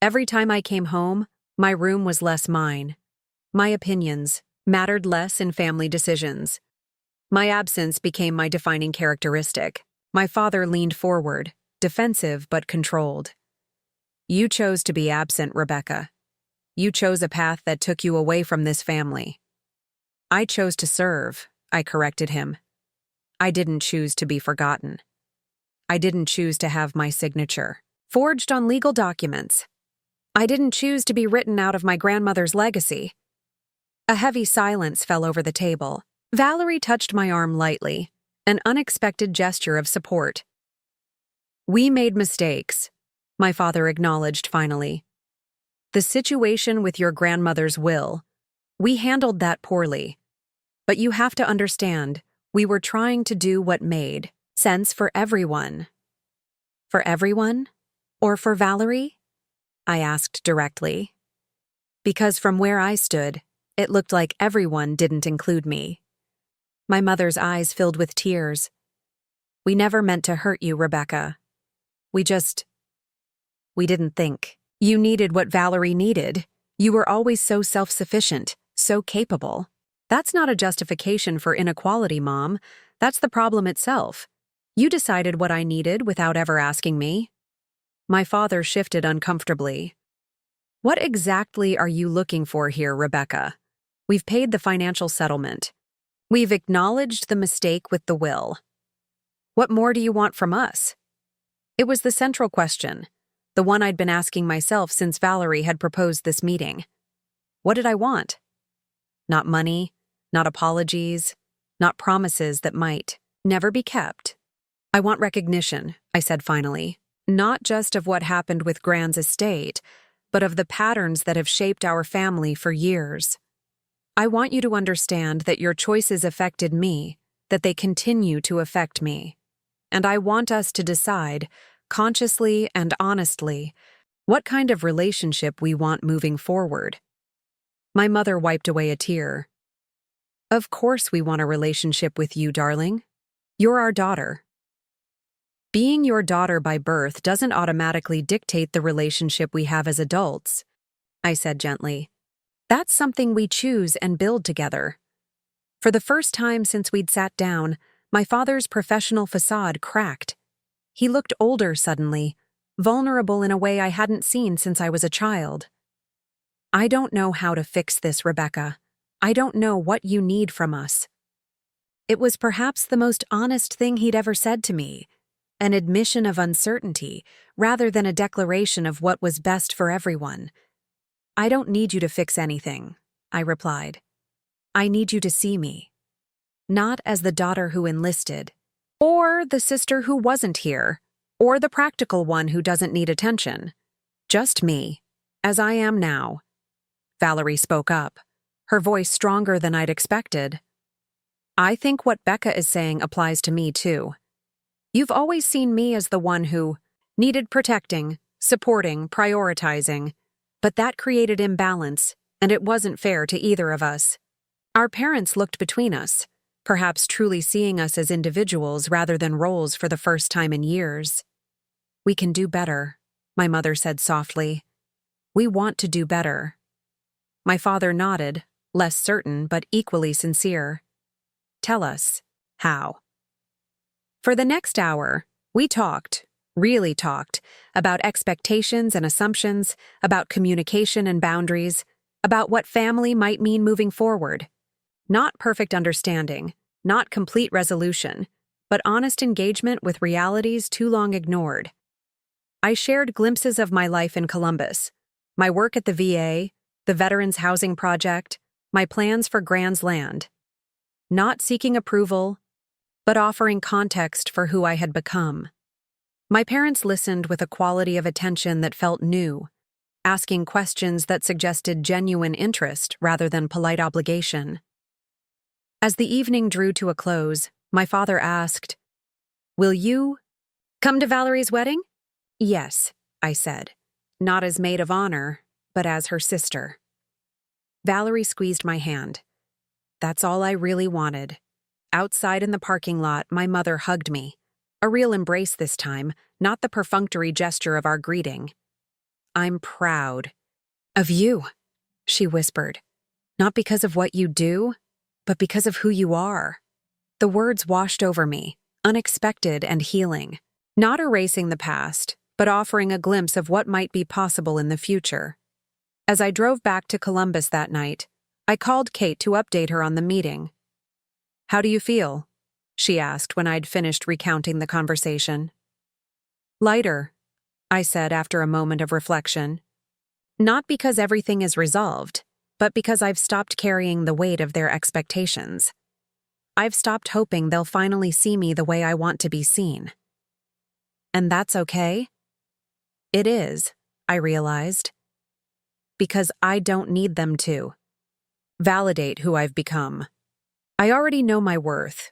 Every time I came home, my room was less mine. My opinions mattered less in family decisions. My absence became my defining characteristic." My father leaned forward, defensive but controlled. "You chose to be absent, Rebecca. You chose a path that took you away from this family." "I chose to serve," I corrected him. "I didn't choose to be forgotten. I didn't choose to have my signature forged on legal documents. I didn't choose to be written out of my grandmother's legacy." A heavy silence fell over the table. Valerie touched my arm lightly, an unexpected gesture of support. "We made mistakes," my father acknowledged finally. "The situation with your grandmother's will, we handled that poorly. But you have to understand, we were trying to do what made sense for everyone." "For everyone? Or for Valerie?" I asked directly. Because from where I stood, it looked like everyone didn't include me. My mother's eyes filled with tears. "We never meant to hurt you, Rebecca. We didn't think you needed what Valerie needed. You were always so self-sufficient, so capable." "That's not a justification for inequality, Mom. That's the problem itself. You decided what I needed without ever asking me." My father shifted uncomfortably. "What exactly are you looking for here, Rebecca? We've paid the financial settlement. We've acknowledged the mistake with the will. What more do you want from us?" It was the central question, the one I'd been asking myself since Valerie had proposed this meeting. What did I want? Not money, not apologies, not promises that might never be kept. "I want recognition," I said finally, "not just of what happened with Grand's estate, but of the patterns that have shaped our family for years. I want you to understand that your choices affected me, that they continue to affect me. and I want us to decide, consciously and honestly, what kind of relationship we want moving forward. My mother wiped away a tear. Of course we want a relationship with you, darling. You're our daughter. Being your daughter by birth doesn't automatically dictate the relationship we have as adults, I said gently. That's something we choose and build together. For the first time since we'd sat down, my father's professional facade cracked. He looked older suddenly, vulnerable in a way I hadn't seen since I was a child. I don't know how to fix this, Rebecca. I don't know what you need from us. It was perhaps the most honest thing he'd ever said to me, an admission of uncertainty rather than a declaration of what was best for everyone. I don't need you to fix anything, I replied. I need you to see me. Not as the daughter who enlisted, or the sister who wasn't here, or the practical one who doesn't need attention. Just me, as I am now. Valerie spoke up, her voice stronger than I'd expected. I think what Becca is saying applies to me too. You've always seen me as the one who needed protecting, supporting, prioritizing, but that created imbalance, and it wasn't fair to either of us. Our parents looked between us, perhaps truly seeing us as individuals rather than roles for the first time in years. We can do better, my mother said softly. We want to do better. My father nodded, less certain but equally sincere. Tell us, how? For the next hour, we talked, really talked, about expectations and assumptions, about communication and boundaries, about what family might mean moving forward. Not perfect understanding, not complete resolution, but honest engagement with realities too long ignored. I shared glimpses of my life in Columbus, my work at the VA, the Veterans Housing Project, my plans for Grand's Land. Not seeking approval, but offering context for who I had become. My parents listened with a quality of attention that felt new, asking questions that suggested genuine interest rather than polite obligation. As the evening drew to a close, my father asked, "Will you come to Valerie's wedding?" "Yes," I said, not as maid of honor, but as her sister. Valerie squeezed my hand. That's all I really wanted. Outside in the parking lot, my mother hugged me. A real embrace this time, not the perfunctory gesture of our greeting. "I'm proud of you," she whispered. "Not because of what you do, but because of who you are." The words washed over me, unexpected and healing. Not erasing the past, but offering a glimpse of what might be possible in the future. As I drove back to Columbus that night, I called Kate to update her on the meeting. "How do you feel?" she asked when I'd finished recounting the conversation. "Lighter," I said after a moment of reflection. "Not because everything is resolved, but because I've stopped carrying the weight of their expectations. I've stopped hoping they'll finally see me the way I want to be seen." And that's okay? It is, I realized. Because I don't need them to validate who I've become. I already know my worth.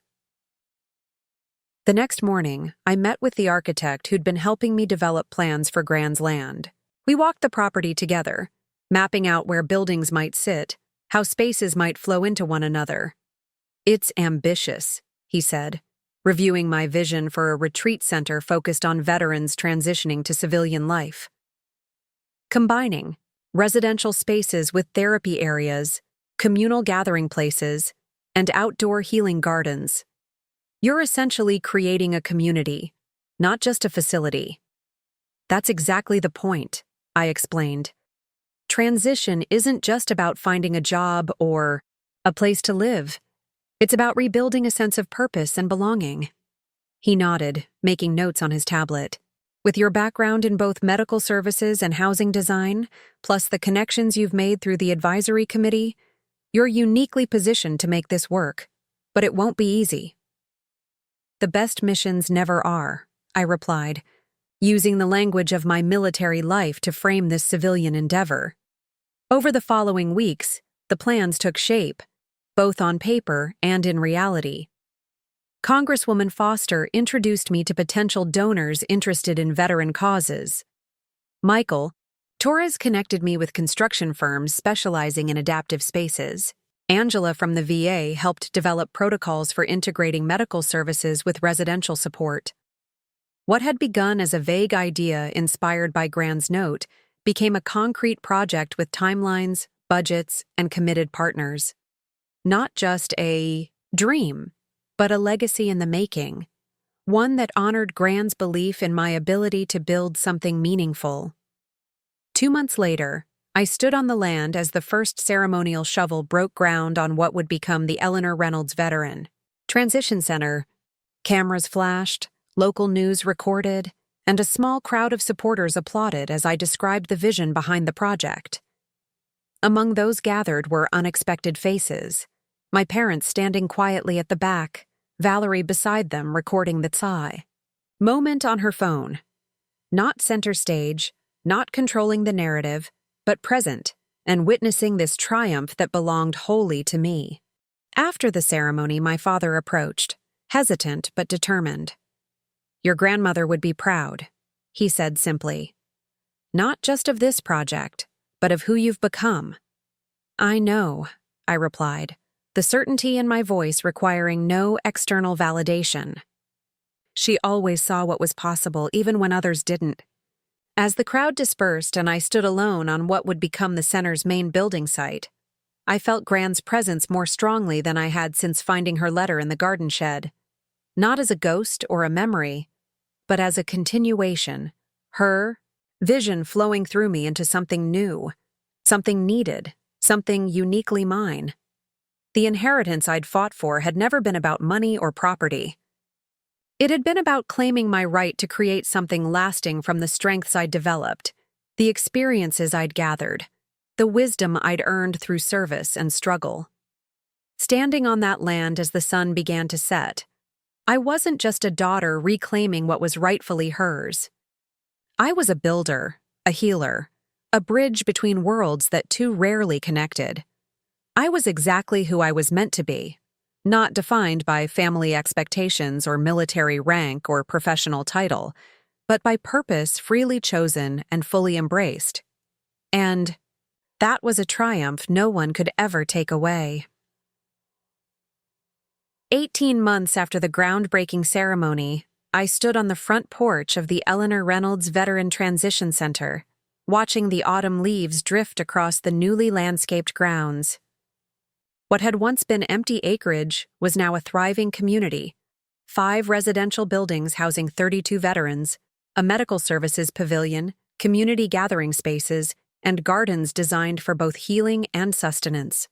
The next morning, I met with the architect who'd been helping me develop plans for Grand's Land. We walked the property together, mapping out where buildings might sit, how spaces might flow into one another. "It's ambitious," he said, reviewing my vision for a retreat center focused on veterans transitioning to civilian life. Combining residential spaces with therapy areas, communal gathering places, and outdoor healing gardens. You're essentially creating a community, not just a facility. That's exactly the point, I explained. Transition isn't just about finding a job or a place to live. It's about rebuilding a sense of purpose and belonging. He nodded, making notes on his tablet. With your background in both medical services and housing design, plus the connections you've made through the advisory committee, you're uniquely positioned to make this work, but it won't be easy. The best missions never are, I replied, using the language of my military life to frame this civilian endeavor. Over the following weeks, the plans took shape, both on paper and in reality. Congresswoman Foster introduced me to potential donors interested in veteran causes. Michael Torres connected me with construction firms specializing in adaptive spaces. Angela from the VA helped develop protocols for integrating medical services with residential support. What had begun as a vague idea inspired by Grand's note became a concrete project with timelines, budgets, and committed partners. Not just a dream, but a legacy in the making, one that honored Grand's belief in my ability to build something meaningful. 2 months later, I stood on the land as the first ceremonial shovel broke ground on what would become the Eleanor Reynolds Veteran Transition Center. Cameras flashed, local news recorded, and a small crowd of supporters applauded as I described the vision behind the project. Among those gathered were unexpected faces, my parents standing quietly at the back, Valerie beside them recording the sigh. Moment on her phone. Not center stage, not controlling the narrative, but present and witnessing this triumph that belonged wholly to me. After the ceremony, my father approached, hesitant but determined. "Your grandmother would be proud," he said simply. "Not just of this project, but of who you've become." "I know," I replied, the certainty in my voice requiring no external validation. She always saw what was possible, even when others didn't. As the crowd dispersed and I stood alone on what would become the center's main building site, I felt Grand's presence more strongly than I had since finding her letter in the garden shed. Not as a ghost or a memory, but as a continuation, her vision flowing through me into something new, something needed, something uniquely mine. The inheritance I'd fought for had never been about money or property. It had been about claiming my right to create something lasting from the strengths I'd developed, the experiences I'd gathered, the wisdom I'd earned through service and struggle. Standing on that land as the sun began to set, I wasn't just a daughter reclaiming what was rightfully hers. I was a builder, a healer, a bridge between worlds that too rarely connected. I was exactly who I was meant to be, not defined by family expectations or military rank or professional title, but by purpose freely chosen and fully embraced. And that was a triumph no one could ever take away. 18 months after the groundbreaking ceremony, I stood on the front porch of the Eleanor Reynolds Veteran Transition Center, watching the autumn leaves drift across the newly landscaped grounds. What had once been empty acreage was now a thriving community. 5 residential buildings housing 32 veterans, a medical services pavilion, community gathering spaces, and gardens designed for both healing and sustenance.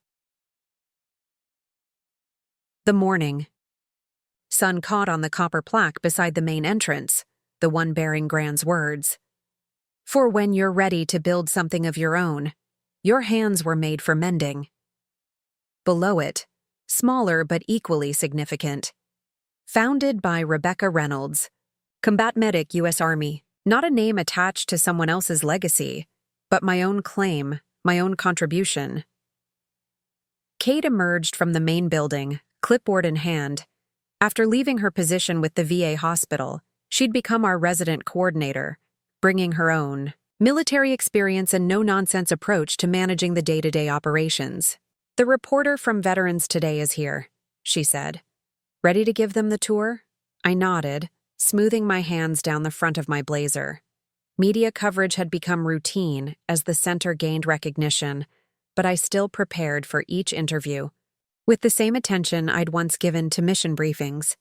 The morning. Sun caught on the copper plaque beside the main entrance, the one bearing Grand's words. "For when you're ready to build something of your own, your hands were made for mending." Below it, smaller but equally significant. Founded by Rebecca Reynolds, combat medic, U.S. Army, not a name attached to someone else's legacy, but my own claim, my own contribution. Kate emerged from the main building, clipboard in hand. After leaving her position with the VA hospital, she'd become our resident coordinator, bringing her own military experience and no-nonsense approach to managing the day-to-day operations. "The reporter from Veterans Today is here," she said. "Ready to give them the tour?" I nodded, smoothing my hands down the front of my blazer. Media coverage had become routine as the center gained recognition, but I still prepared for each interview, with the same attention I'd once given to mission briefings.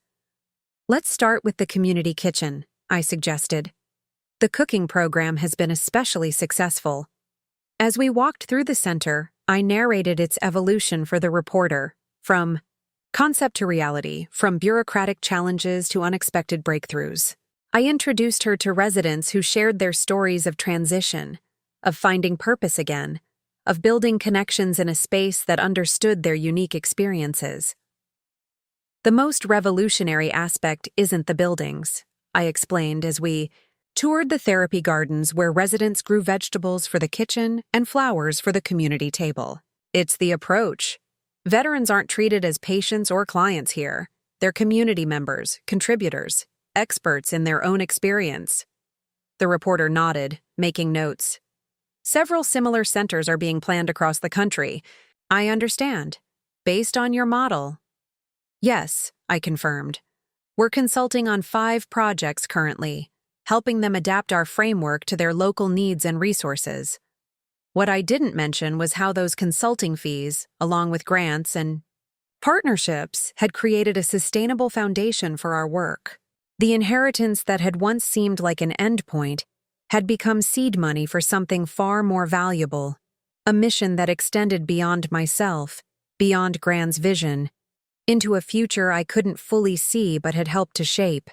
"Let's start with the community kitchen," I suggested. "The cooking program has been especially successful." As we walked through the center, I narrated its evolution for the reporter, from concept to reality, from bureaucratic challenges to unexpected breakthroughs. I introduced her to residents who shared their stories of transition, of finding purpose again, of building connections in a space that understood their unique experiences. "The most revolutionary aspect isn't the buildings," I explained as we toured the therapy gardens where residents grew vegetables for the kitchen and flowers for the community table. "It's the approach. Veterans aren't treated as patients or clients here. They're community members, contributors, experts in their own experience. The reporter nodded, making notes. Several similar centers are being planned across the country. I understand. Based on your model. Yes, I confirmed. We're consulting on 5 projects currently, helping them adapt our framework to their local needs and resources. What I didn't mention was how those consulting fees, along with grants and partnerships, had created a sustainable foundation for our work. The inheritance that had once seemed like an endpoint had become seed money for something far more valuable, a mission that extended beyond myself, beyond Gran's vision, into a future I couldn't fully see but had helped to shape.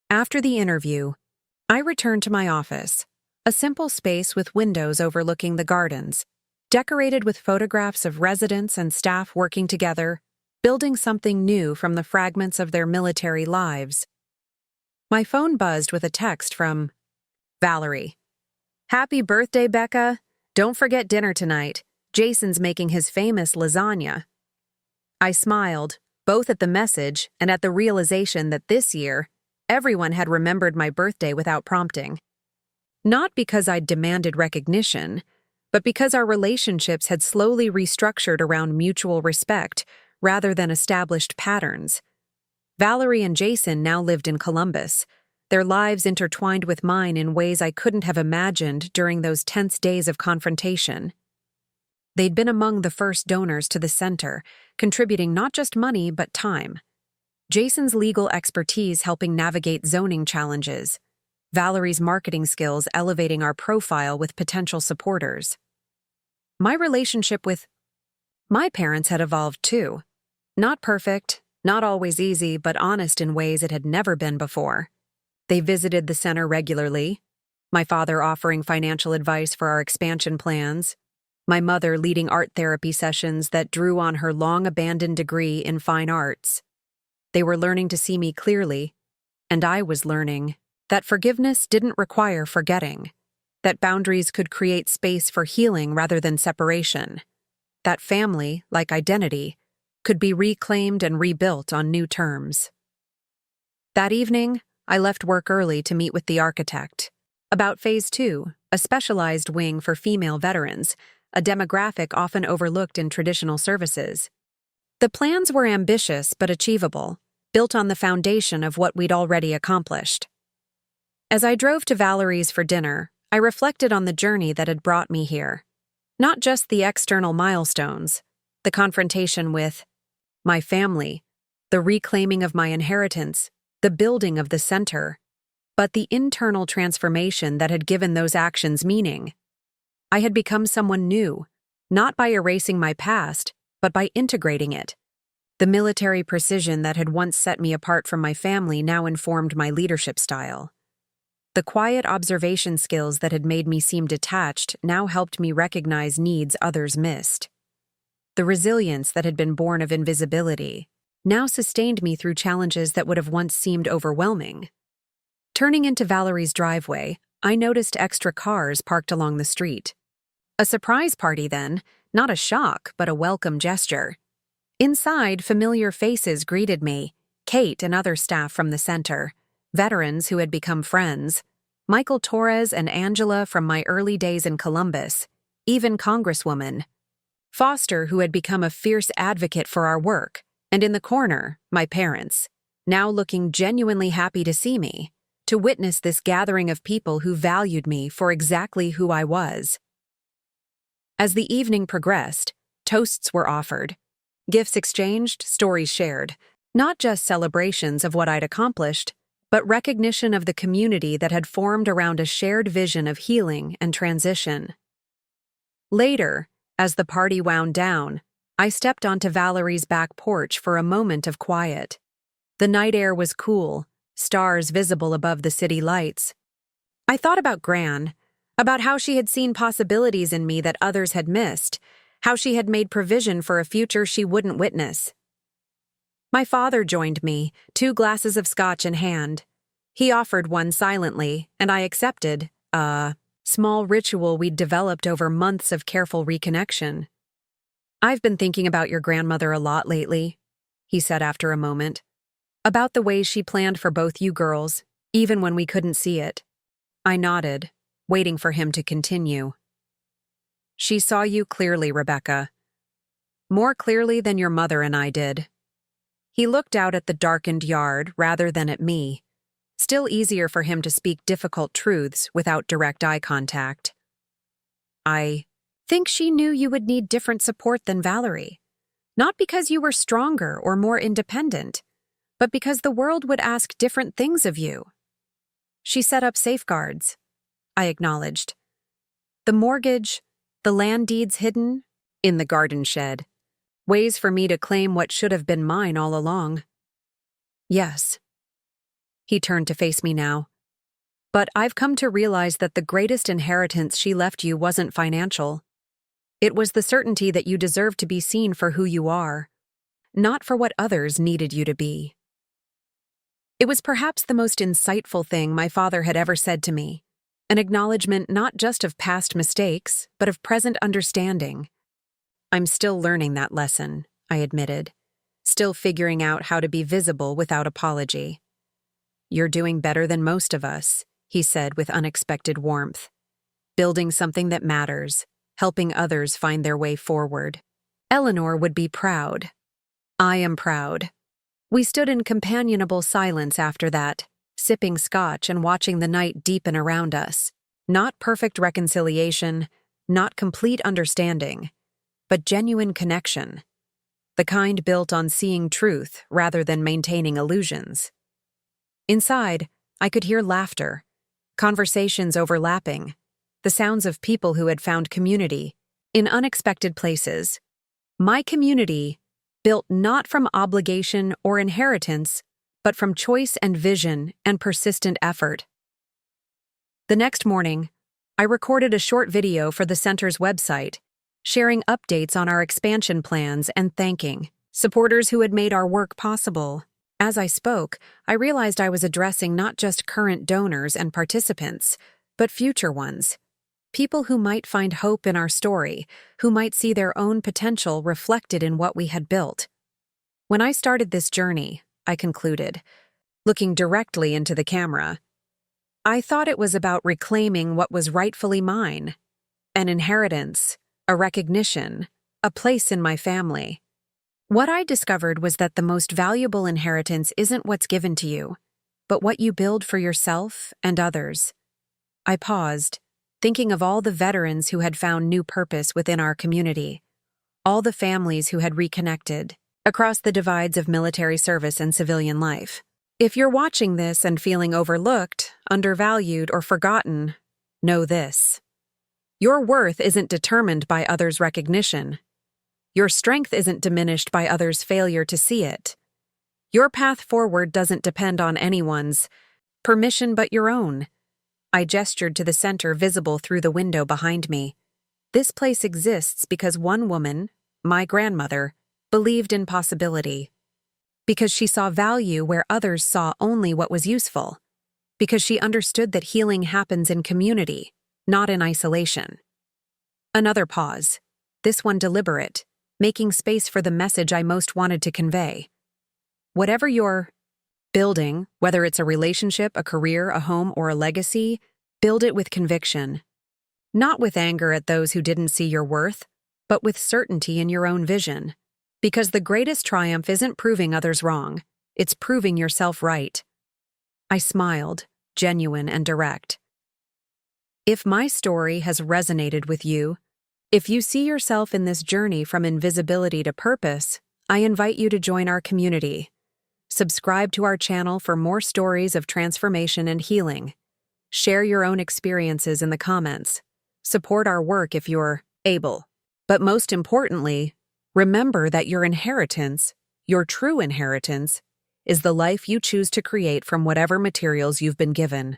After the interview, I returned to my office, a simple space with windows overlooking the gardens, decorated with photographs of residents and staff working together, building something new from the fragments of their military lives. My phone buzzed with a text from Valerie. Happy birthday, Becca. Don't forget dinner tonight. Jason's making his famous lasagna. I smiled, both at the message and at the realization that this year, everyone had remembered my birthday without prompting. Not because I'd demanded recognition, but because our relationships had slowly restructured around mutual respect rather than established patterns. Valerie and Jason now lived in Columbus, their lives intertwined with mine in ways I couldn't have imagined during those tense days of confrontation. They'd been among the first donors to the center, contributing not just money but time. Jason's legal expertise helping navigate zoning challenges, Valerie's marketing skills elevating our profile with potential supporters. My relationship with my parents had evolved too. Not perfect, not always easy, but honest in ways it had never been before. They visited the center regularly, my father offering financial advice for our expansion plans, my mother leading art therapy sessions that drew on her long-abandoned degree in fine arts. They were learning to see me clearly, and I was learning that forgiveness didn't require forgetting, that boundaries could create space for healing rather than separation, that family, like identity, could be reclaimed and rebuilt on new terms. That evening, I left work early to meet with the architect about Phase 2, a specialized wing for female veterans, a demographic often overlooked in traditional services. The plans were ambitious but achievable, built on the foundation of what we'd already accomplished. As I drove to Valerie's for dinner, I reflected on the journey that had brought me here. Not just the external milestones, the confrontation with my family, the reclaiming of my inheritance, the building of the center, but the internal transformation that had given those actions meaning. I had become someone new, not by erasing my past, but by integrating it. The military precision that had once set me apart from my family now informed my leadership style. The quiet observation skills that had made me seem detached now helped me recognize needs others missed. The resilience that had been born of invisibility now sustained me through challenges that would have once seemed overwhelming. Turning into Valerie's driveway, I noticed extra cars parked along the street. A surprise party then, not a shock, but a welcome gesture. Inside, familiar faces greeted me, Kate and other staff from the center, veterans who had become friends, Michael Torres and Angela from my early days in Columbus, even Congresswoman Foster, who had become a fierce advocate for our work, and in the corner, my parents, now looking genuinely happy to see me, to witness this gathering of people who valued me for exactly who I was. As the evening progressed, toasts were offered, gifts exchanged, stories shared, not just celebrations of what I'd accomplished, but recognition of the community that had formed around a shared vision of healing and transition. Later, as the party wound down, I stepped onto Valerie's back porch for a moment of quiet. The night air was cool, stars visible above the city lights. I thought about Gran, about how she had seen possibilities in me that others had missed, how she had made provision for a future she wouldn't witness. My father joined me, 2 glasses of scotch in hand. He offered one silently, and I accepted, a small ritual we'd developed over months of careful reconnection. I've been thinking about your grandmother a lot lately, he said after a moment. About the ways she planned for both you girls, even when we couldn't see it. I nodded, waiting for him to continue. She saw you clearly, Rebecca. More clearly than your mother and I did. He looked out at the darkened yard rather than at me. Still easier for him to speak difficult truths without direct eye contact. I think she knew you would need different support than Valerie. Not because you were stronger or more independent, but because the world would ask different things of you. She set up safeguards, I acknowledged. The mortgage, the land deeds hidden in the garden shed. Ways for me to claim what should have been mine all along. Yes. He turned to face me now. But I've come to realize that the greatest inheritance she left you wasn't financial. It was the certainty that you deserved to be seen for who you are, not for what others needed you to be. It was perhaps the most insightful thing my father had ever said to me, an acknowledgement not just of past mistakes, but of present understanding. I'm still learning that lesson, I admitted, still figuring out how to be visible without apology. You're doing better than most of us, he said with unexpected warmth. Building something that matters, helping others find their way forward. Eleanor would be proud. I am proud. We stood in companionable silence after that, sipping scotch and watching the night deepen around us. Not perfect reconciliation, not complete understanding, but genuine connection. The kind built on seeing truth rather than maintaining illusions. Inside, I could hear laughter, conversations overlapping, the sounds of people who had found community in unexpected places. My community, built not from obligation or inheritance, but from choice and vision and persistent effort. The next morning, I recorded a short video for the center's website, sharing updates on our expansion plans and thanking supporters who had made our work possible. As I spoke, I realized I was addressing not just current donors and participants, but future ones. People who might find hope in our story, who might see their own potential reflected in what we had built. When I started this journey, I concluded, looking directly into the camera, I thought it was about reclaiming what was rightfully mine, an inheritance, a recognition, a place in my family. What I discovered was that the most valuable inheritance isn't what's given to you, but what you build for yourself and others. I paused, thinking of all the veterans who had found new purpose within our community, all the families who had reconnected across the divides of military service and civilian life. If you're watching this and feeling overlooked, undervalued, or forgotten, know this. Your worth isn't determined by others' recognition. Your strength isn't diminished by others' failure to see it. Your path forward doesn't depend on anyone's permission but your own. I gestured to the center visible through the window behind me. This place exists because one woman, my grandmother, believed in possibility. Because she saw value where others saw only what was useful. Because she understood that healing happens in community, not in isolation. Another pause, this one deliberate, making space for the message I most wanted to convey. Whatever you're building, whether it's a relationship, a career, a home, or a legacy, build it with conviction. Not with anger at those who didn't see your worth, but with certainty in your own vision. Because the greatest triumph isn't proving others wrong, it's proving yourself right. I smiled, genuine and direct. If my story has resonated with you, if you see yourself in this journey from invisibility to purpose, I invite you to join our community. Subscribe to our channel for more stories of transformation and healing. Share your own experiences in the comments. Support our work if you're able. But most importantly, remember that your inheritance, your true inheritance, is the life you choose to create from whatever materials you've been given.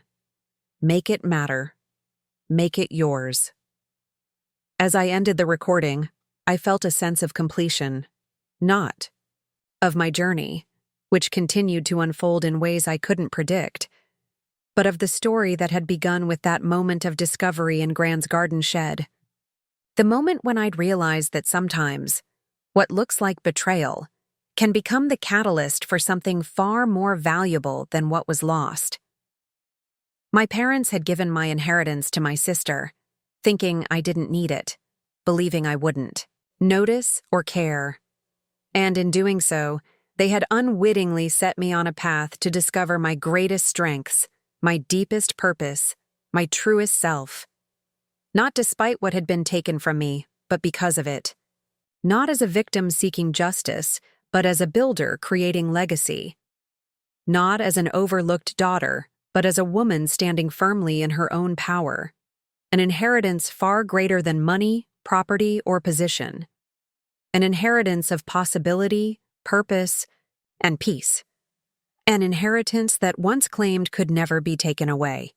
Make it matter. Make it yours. As I ended the recording, I felt a sense of completion, not of my journey, which continued to unfold in ways I couldn't predict, but of the story that had begun with that moment of discovery in Grand's garden shed. The moment when I'd realized that sometimes what looks like betrayal can become the catalyst for something far more valuable than what was lost. My parents had given my inheritance to my sister, thinking I didn't need it, believing I wouldn't notice or care. And in doing so, they had unwittingly set me on a path to discover my greatest strengths, my deepest purpose, my truest self. Not despite what had been taken from me, but because of it. Not as a victim seeking justice, but as a builder creating legacy. Not as an overlooked daughter, but as a woman standing firmly in her own power. An inheritance far greater than money, property, or position. An inheritance of possibility, purpose, and peace. An inheritance that once claimed could never be taken away.